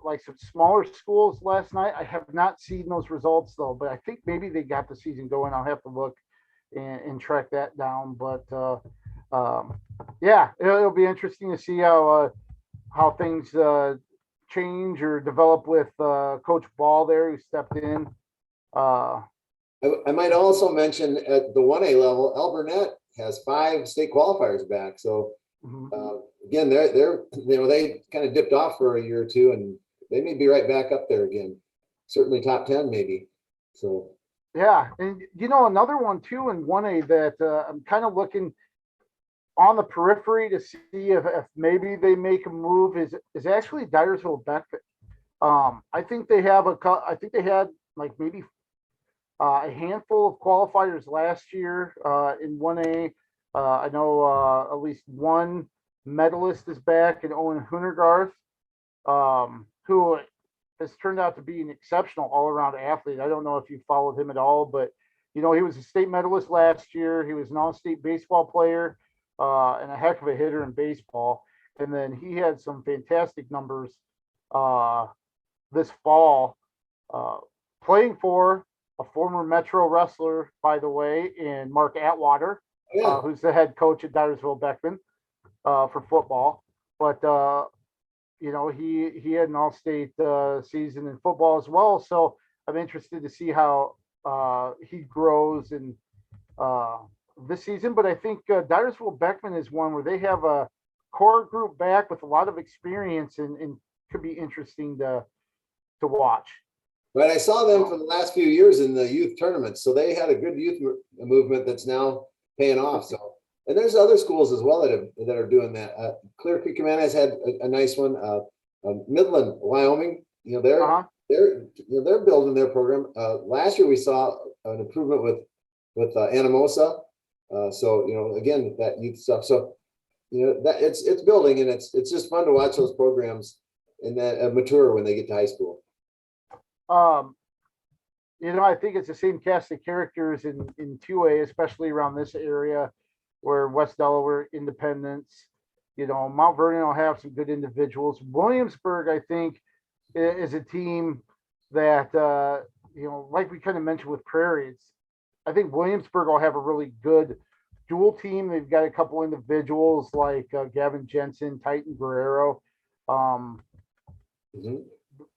like some smaller schools last night. I have not seen those results though, but I think maybe they got the season going. I'll have to look and track that down. But yeah, it'll be interesting to see how things change or develop with Coach Ball there, who stepped in. I might also mention at the 1A level, El Burnett has 5 state qualifiers back. So again, they kind of dipped off for a year or 2, and they may be right back up there again. Certainly top 10, maybe. So yeah, and another one too in 1A that I'm kind of looking. on the periphery to see if maybe they make a move is actually Dyersville Beckman. I think they have I think they had like maybe a handful of qualifiers last year in 1A. I know at least one medalist is back in Owen Hundergarth, who has turned out to be an exceptional all-around athlete. I don't know if you followed him at all, but he was a state medalist last year. He was an all-state baseball player and a heck of a hitter in baseball. And then he had some fantastic numbers this fall, playing for a former Metro wrestler, by the way, in Mark Atwater, who's the head coach at Dyersville Beckman for football. But he had an all-state season in football as well. So I'm interested to see how he grows in this season. But I think Dyersville Beckman is one where they have a core group back with a lot of experience and could be interesting to watch. Right, I saw them for the last few years in the youth tournament, so they had a good youth movement that's now paying off. So, and there's other schools as well that are doing that. Clear Creek Command has had a nice one. Midland, Wyoming, they're building their program. Last year we saw an improvement with Anamosa. So again, that youth stuff. So that it's building, and it's just fun to watch those programs and that mature when they get to high school. I think it's the same cast of characters in 2A, especially around this area where West Delaware, Independence, Mount Vernon will have some good individuals. Williamsburg, I think, is a team that, like we kind of mentioned with Prairie, I think Williamsburg will have a really good dual team. They've got a couple individuals like Gavin Jensen, Titan Guerrero,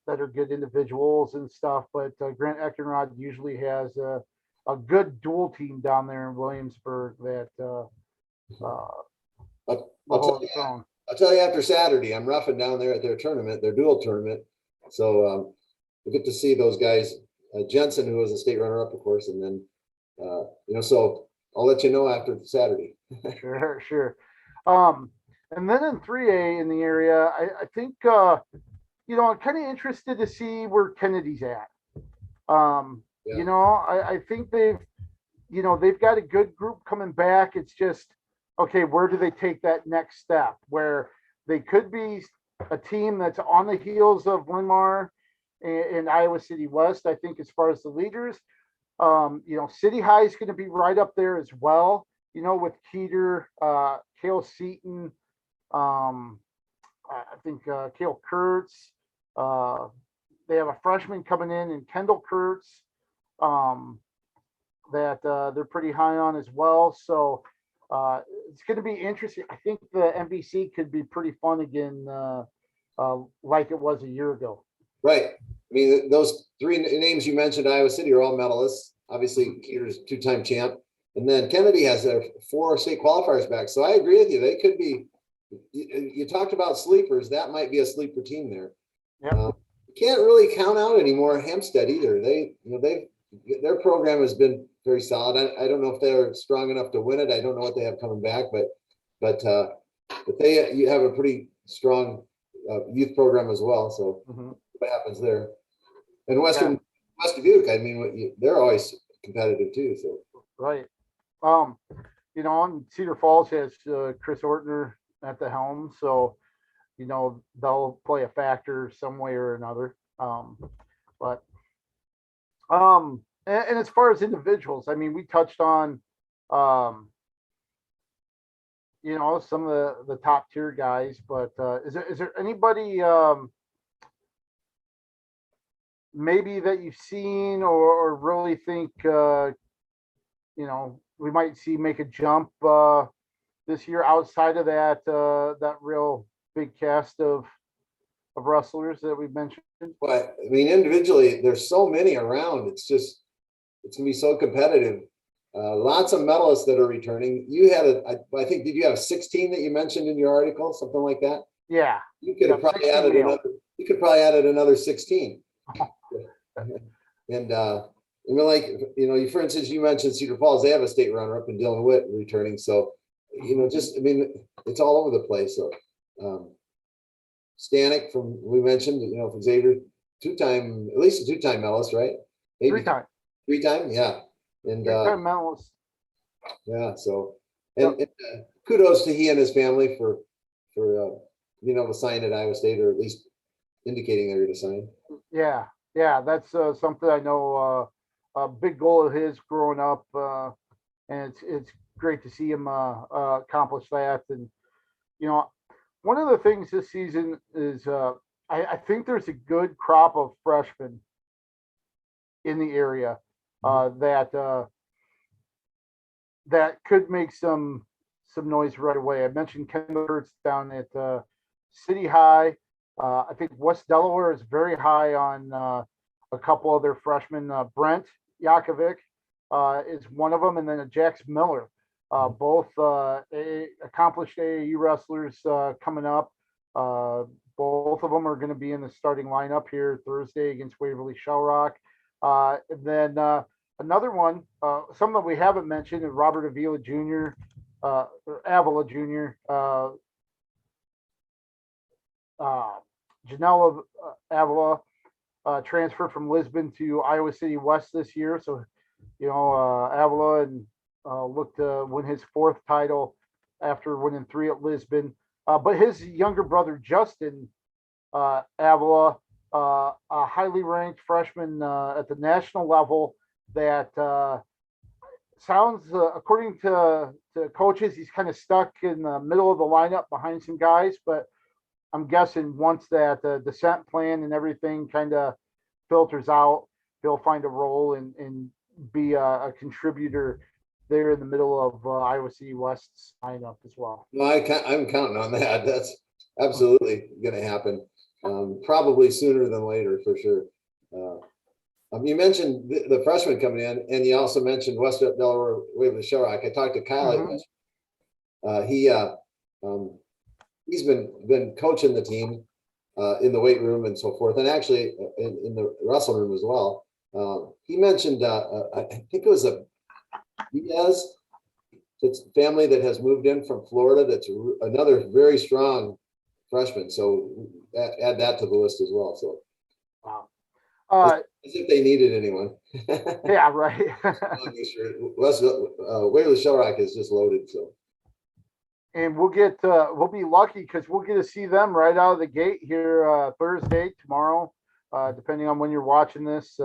that are good individuals and stuff. But Grant Eckenrod usually has a good dual team down there in Williamsburg that I'll tell you after Saturday, I'm roughing down there at their tournament, their dual tournament. So we get to see those guys, Jensen, who was a state runner-up, of course, and then so I'll let you know after Saturday. Sure. And then in 3A in the area, I think I'm kind of interested to see where Kennedy's at. I think they've got a good group coming back. It's just, okay, where do they take that next step where they could be a team that's on the heels of Linmar and Iowa City West, I think, as far as the leaders. City High is going to be right up there as well, with Keeter, Cale Seaton, I think Cale Kurtz. They have a freshman coming in Kendall Kurtz that they're pretty high on as well. So it's going to be interesting. I think the MVC could be pretty fun again, like it was a year ago. Right. I mean, those three names you mentioned, Iowa City, are all medalists. Obviously, Keeter's two-time champ. And then Kennedy has their 4 state qualifiers back. So I agree with you. They could be, you talked about sleepers. That might be a sleeper team there. Yeah. Can't really count out anymore Hempstead either. Their program has been very solid. I don't know if they're strong enough to win it. I don't know what they have coming back, but you have a pretty strong youth program as well. So what happens there? And West Dubuque, I mean, they're always competitive too. So right. On Cedar Falls has Chris Ortner at the helm, so they'll play a factor some way or another. And as far as individuals, I mean, we touched on some of the top tier guys, but is there anybody maybe that you've seen or really think we might see make a jump this year outside of that real big cast of wrestlers that we've mentioned? But I mean, individually, there's so many around. It's gonna be so competitive. Lots of medalists that are returning. You had I think, did you have 16 that you mentioned in your article, something like that? Yeah. You could have probably added another 16. And for instance, you mentioned Cedar Falls. They have a state runner-up in Dylan Witt returning. So just, I mean, it's all over the place. So, Stanek we mentioned, from Xavier, at least a two-time medalist, right? Maybe Three-time. Three-time, yeah. And, Three-time medalist. yeah, so, and kudos to he and his family for being able to sign at Iowa State, or at least indicating they're going to sign. Yeah, that's something I know. A big goal of his growing up, and it's great to see him accomplish that. And one of the things this season is I think there's a good crop of freshmen in the area that could make some noise right away. I mentioned Kendall Hurts down at City High. I think West Delaware is very high on a couple other freshmen. Brent Yakovic is one of them, and then Jax Miller, both accomplished AAU wrestlers coming up. Both of them are going to be in the starting lineup here Thursday against Waverly Shell Rock. And then another one, some that we haven't mentioned, is Robert Avila Jr., or Avila Jr., Janela Avila transferred from Lisbon to Iowa City West this year. So, Avila and looked to win his fourth title after winning 3 at Lisbon. But his younger brother, Justin Avila, a highly ranked freshman at the national level that sounds, according to coaches, he's kind of stuck in the middle of the lineup behind some guys. But I'm guessing once that descent plan and everything kind of filters out, he'll find a role and be a contributor there in the middle of Iowa City West's lineup as well. Well, I'm counting on that. That's absolutely going to happen. Probably sooner than later, for sure. You mentioned the freshman coming in, and you also mentioned West Delaware Waverly Shell Rock. I talked to Kyle. He's been coaching the team in the weight room and so forth, and actually in the wrestle room as well. He mentioned, I think it was a Diaz, it's family that has moved in from Florida. That's another very strong freshman. So add that to the list as well. So, wow. As if they needed anyone. Yeah, right. Waverly Shell Rock is just loaded. So, and we'll be lucky because we'll get to see them right out of the gate here Thursday, tomorrow, depending on when you're watching this,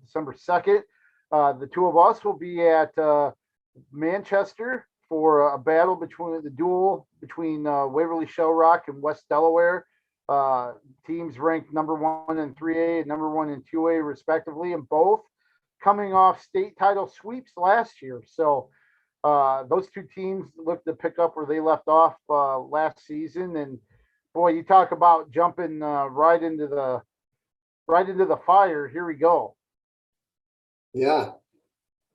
December 2nd. The two of us will be at Manchester for a battle between Waverly Shell Rock and West Delaware. Teams ranked number 1 in 3A and number 1 in 2A respectively, and both coming off state title sweeps last year. So those two teams look to pick up where they left off last season. And boy, you talk about jumping right into the fire. Here we go. Yeah,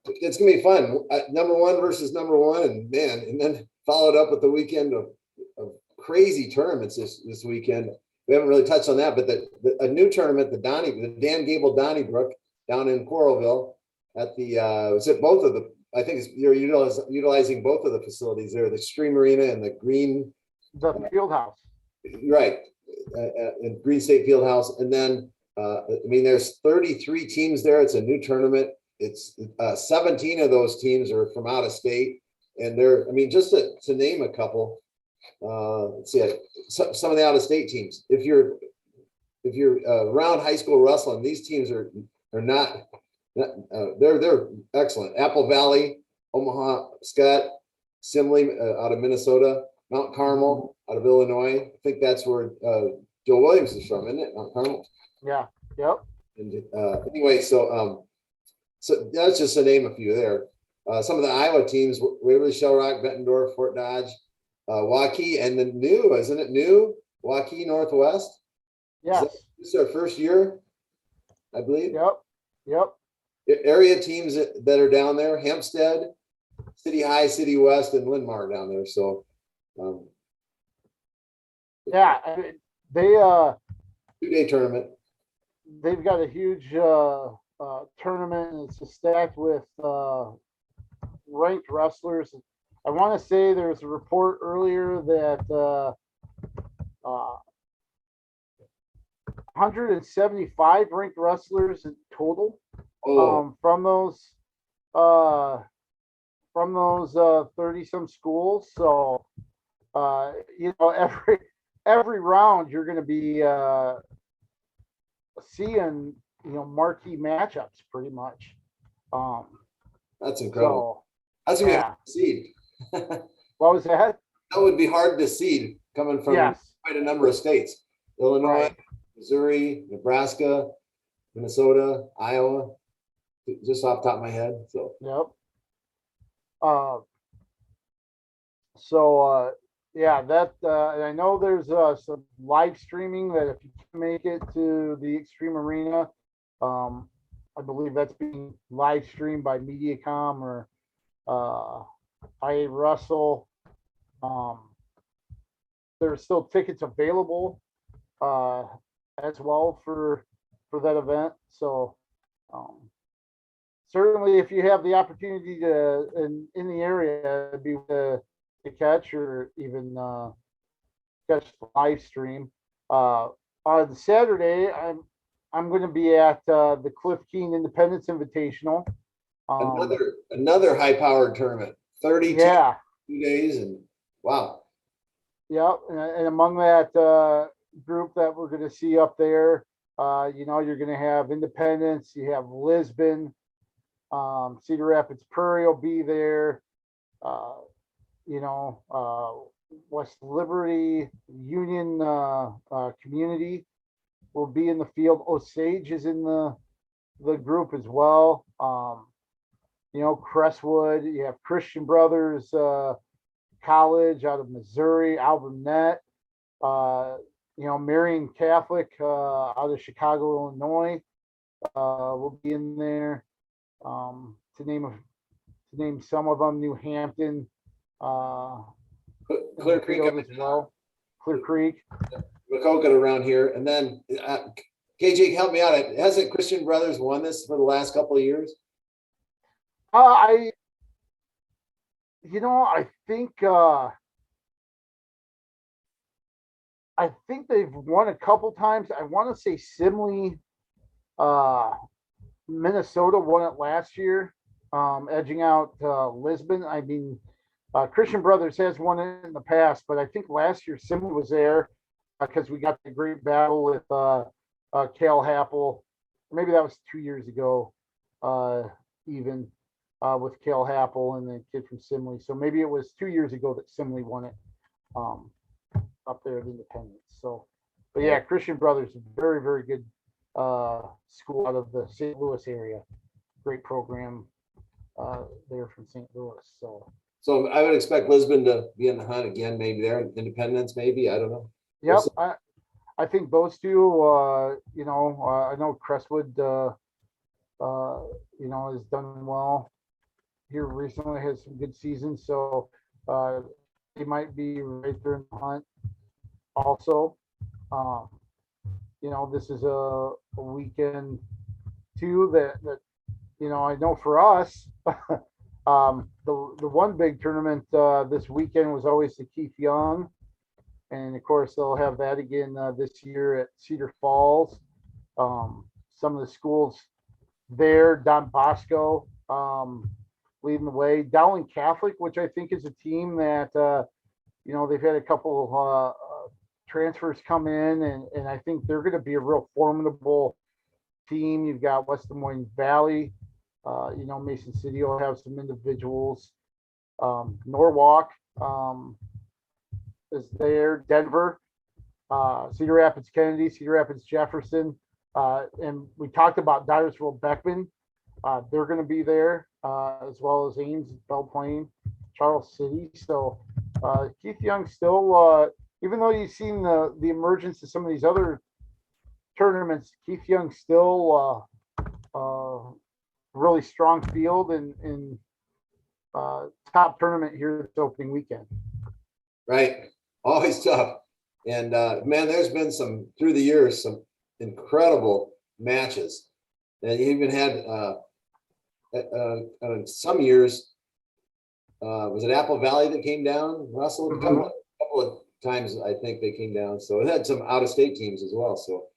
it's gonna be fun. Number 1 versus number 1, and then followed up with the weekend of crazy tournaments this weekend. We haven't really touched on that, but a new tournament, the Dan Gable Donnybrook down in Coralville at the was it both of the, I think you're utilizing both of the facilities there, the Stream Arena and the Field House. Right, in Green State Field House. And then there's 33 teams there. It's a new tournament. It's 17 of those teams are from out of state, and just to name a couple. Let's see, some of the out of state teams. If you're around high school wrestling, these teams are not. They're excellent. Apple Valley, Omaha, Scott, Simley out of Minnesota, Mount Carmel out of Illinois. I think that's where Joe Williams is from, isn't it? Mount Carmel. Yeah. Yep. And anyway, so that's just to name a few there. Some of the Iowa teams: Waverly Shell Rock, Bettendorf, Fort Dodge, Hawkeyes, and the new Hawkeyes Northwest. Yes. This is our first year, I believe. Yep. Area teams that are down there: Hempstead, City High, City West, and Linn-Mar down there. So, yeah, they 2-day tournament. They've got a huge tournament, and it's stacked with ranked wrestlers. I want to say there was a report earlier that 175 ranked wrestlers in total Oh, uh, from those 30 some schools. So every round you're going to be seeing marquee matchups pretty much. Um, that's incredible. so That's gonna be hard yeah, to seed. what was that? That would be hard to seed coming from Yes, quite a number of states: Illinois, right. Missouri, Nebraska, Minnesota, Iowa, just off the top of my head. So Yep. Uh, so yeah, that and I know there's some live streaming that if you can make it to the Extreme Arena, um, I believe that's being live streamed by MediaCom or uh, IA Russell. Um, there's still tickets available uh, as well for that event. So um, certainly, if you have the opportunity to in the area, be to catch or even catch the live stream. On Saturday, I'm going to be at the Cliff Keen Independence Invitational. another high powered tournament, 30 teams, Yeah, 2 days, and wow. yeah, and among that group that we're going to see up there, you're going to have Independence, you have Lisbon, Cedar Rapids Prairie will be there. Uh, West Liberty Union community will be in the field. Osage is in the group as well. Crestwood, you have Christian Brothers College out of Missouri, Alburnett, uh, Marian Catholic out of Chicago, Illinois, will be in there. To name some of them, New Hampton, uh, Clear Creek field as well. Clear Creek. McCoken around here, and then KJ, help me out. Hasn't Christian Brothers won this for the last couple of years? I I think they've won a couple times. I want to say Simley, uh, Minnesota won it last year, edging out Lisbon. I mean, Christian Brothers has won it in the past, but I think last year Simley was there because we got the great battle with Cale Happel. Maybe that was 2 years ago, even with Cale Happel and the kid from Simley. So maybe it was 2 years ago that Simley won it um, up there at Independence. So, but yeah, Christian Brothers, very, very good school out of the St. Louis area. Great program there from St. Louis. So I would expect Lisbon to be in the hunt again, maybe there, Independence, maybe, I don't know. Yep, I think those two. I know Crestwood. Has done well here recently. Has some good seasons, so they might be right there in the hunt. Also, um, this is a weekend too that I know for us. The one big tournament this weekend was always the Keith Young, and of course they'll have that again this year at Cedar Falls. Some of the schools there, Don Bosco leading the way. Dowling Catholic, which I think is a team that they've had a couple transfers come in, and I think they're going to be a real formidable team. You've got West Des Moines Valley. Mason City will have some individuals. Norwalk is there. Denver, Cedar Rapids Kennedy, Cedar Rapids Jefferson. And we talked about Dyersville Beckman. They're going to be there, as well as Ames, Belle Plaine, Charles City. So Keith Young still, even though you've seen the emergence of some of these other tournaments, Keith Young still really strong field in top tournament here this opening weekend. Right, always tough. And man, there's been some through the years some incredible matches, and you even had some years was it Apple Valley that came down? Russell, a couple of times I think they came down. So it had some out-of-state teams as well. So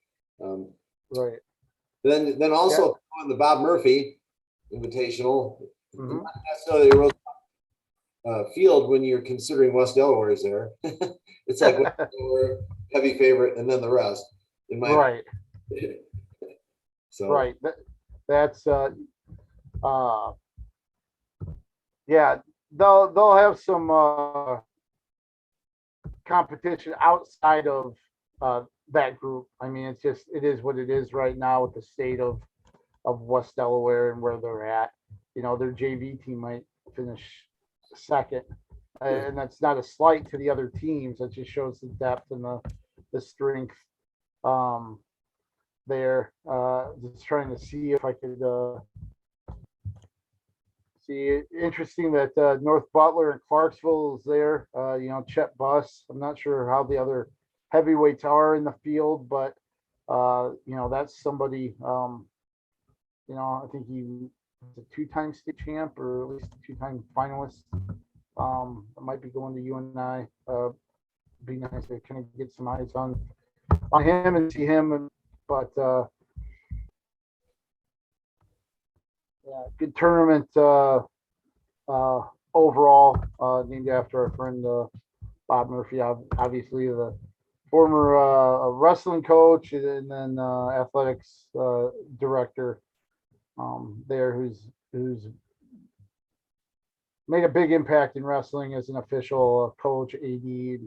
right. Then also on the Bob Murphy Invitational, not necessarily a real field when you're considering West Delaware is there. It's like West Delaware, heavy favorite, and then the rest. In my right. So right. That's yeah. They'll have some competition outside of that group. I mean, it is what it is right now with the state of West Delaware and where they're at. You know, their JV team might finish second, and that's not a slight to the other teams. That just shows the depth and the strength there. Just trying to see if I could see. Interesting that North Butler and Clarksville is there. You know, Chet Buss. I'm not sure how the other heavyweights are in the field, but you know, that's somebody. You know, I think he was a two-time state champ or at least a two-time finalist. I might be going to UNI. Be nice to kind of get some eyes on him and see him. But yeah, good tournament overall. Named after our friend Bob Murphy, obviously the former wrestling coach and then athletics director there, who's made a big impact in wrestling as an official coach, AD, in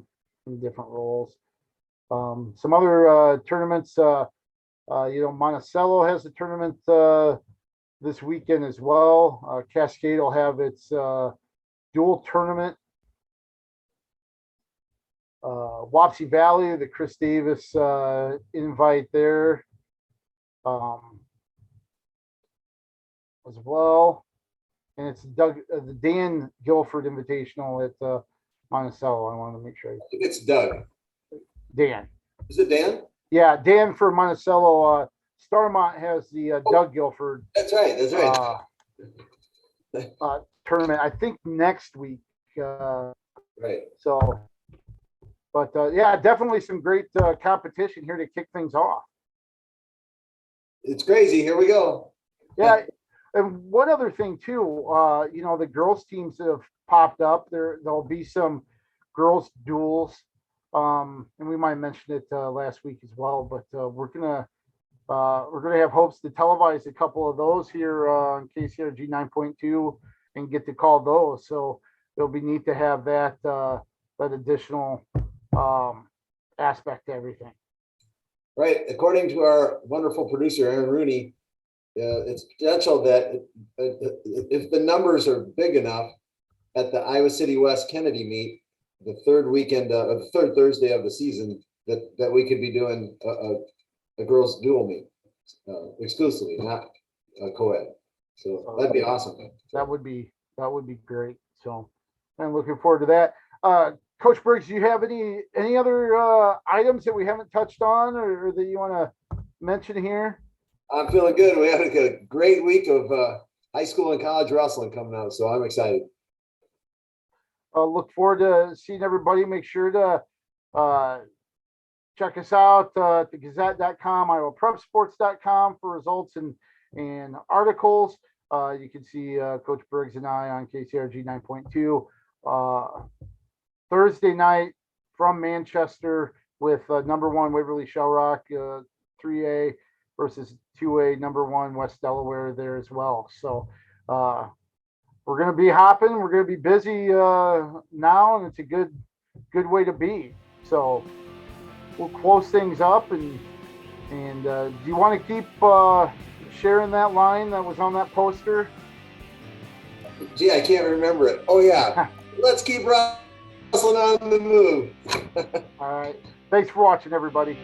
different roles. Some other tournaments, you know, Monticello has a tournament this weekend as well. Cascade will have its dual tournament. Wapsie Valley, the Chris Davis invite there as well. And it's the Dan Guilford Invitational at Monticello. I want to make sure. I think it's Doug. Dan. Is it Dan? Yeah, Dan for Monticello. Starmont has the Doug Guilford. That's right. That's right. Tournament. I think next week. Right. So, but yeah, definitely some great competition here to kick things off. It's crazy. Here we go. Yeah. And one other thing too, you know, the girls teams that have popped up, there'll be some girls duels. And we might mention it last week as well, but we're gonna have hopes to televise a couple of those here on KCRG 9.2 and get to call those. So it'll be neat to have that additional aspect to everything. Right. According to our wonderful producer, Aaron Rooney, it's potential that if the numbers are big enough at the Iowa City West Kennedy meet, the third weekend of the third Thursday of the season, that we could be doing a girls dual meet exclusively, not co-ed. So that'd be awesome. That would be great. So I'm looking forward to that. Coach Briggs, do you have any other items that we haven't touched on or that you want to mention here? I'm feeling good. We had a great week of high school and college wrestling coming out, so I'm excited. Look forward to seeing everybody. Make sure to check us out at thegazette.com, iowaprepsports.com for results and articles. You can see Coach Briggs and I on KCRG 9.2 Thursday night from Manchester with number 1 Waverly Shell Rock 3A versus 2A number 1 West Delaware there as well. So we're going to be hopping. We're going to be busy now, and it's a good way to be. So we'll close things up. And do you want to keep sharing that line that was on that poster? Gee, I can't remember it. Oh, yeah. Let's keep wrestling on the move. All right. Thanks for watching, everybody.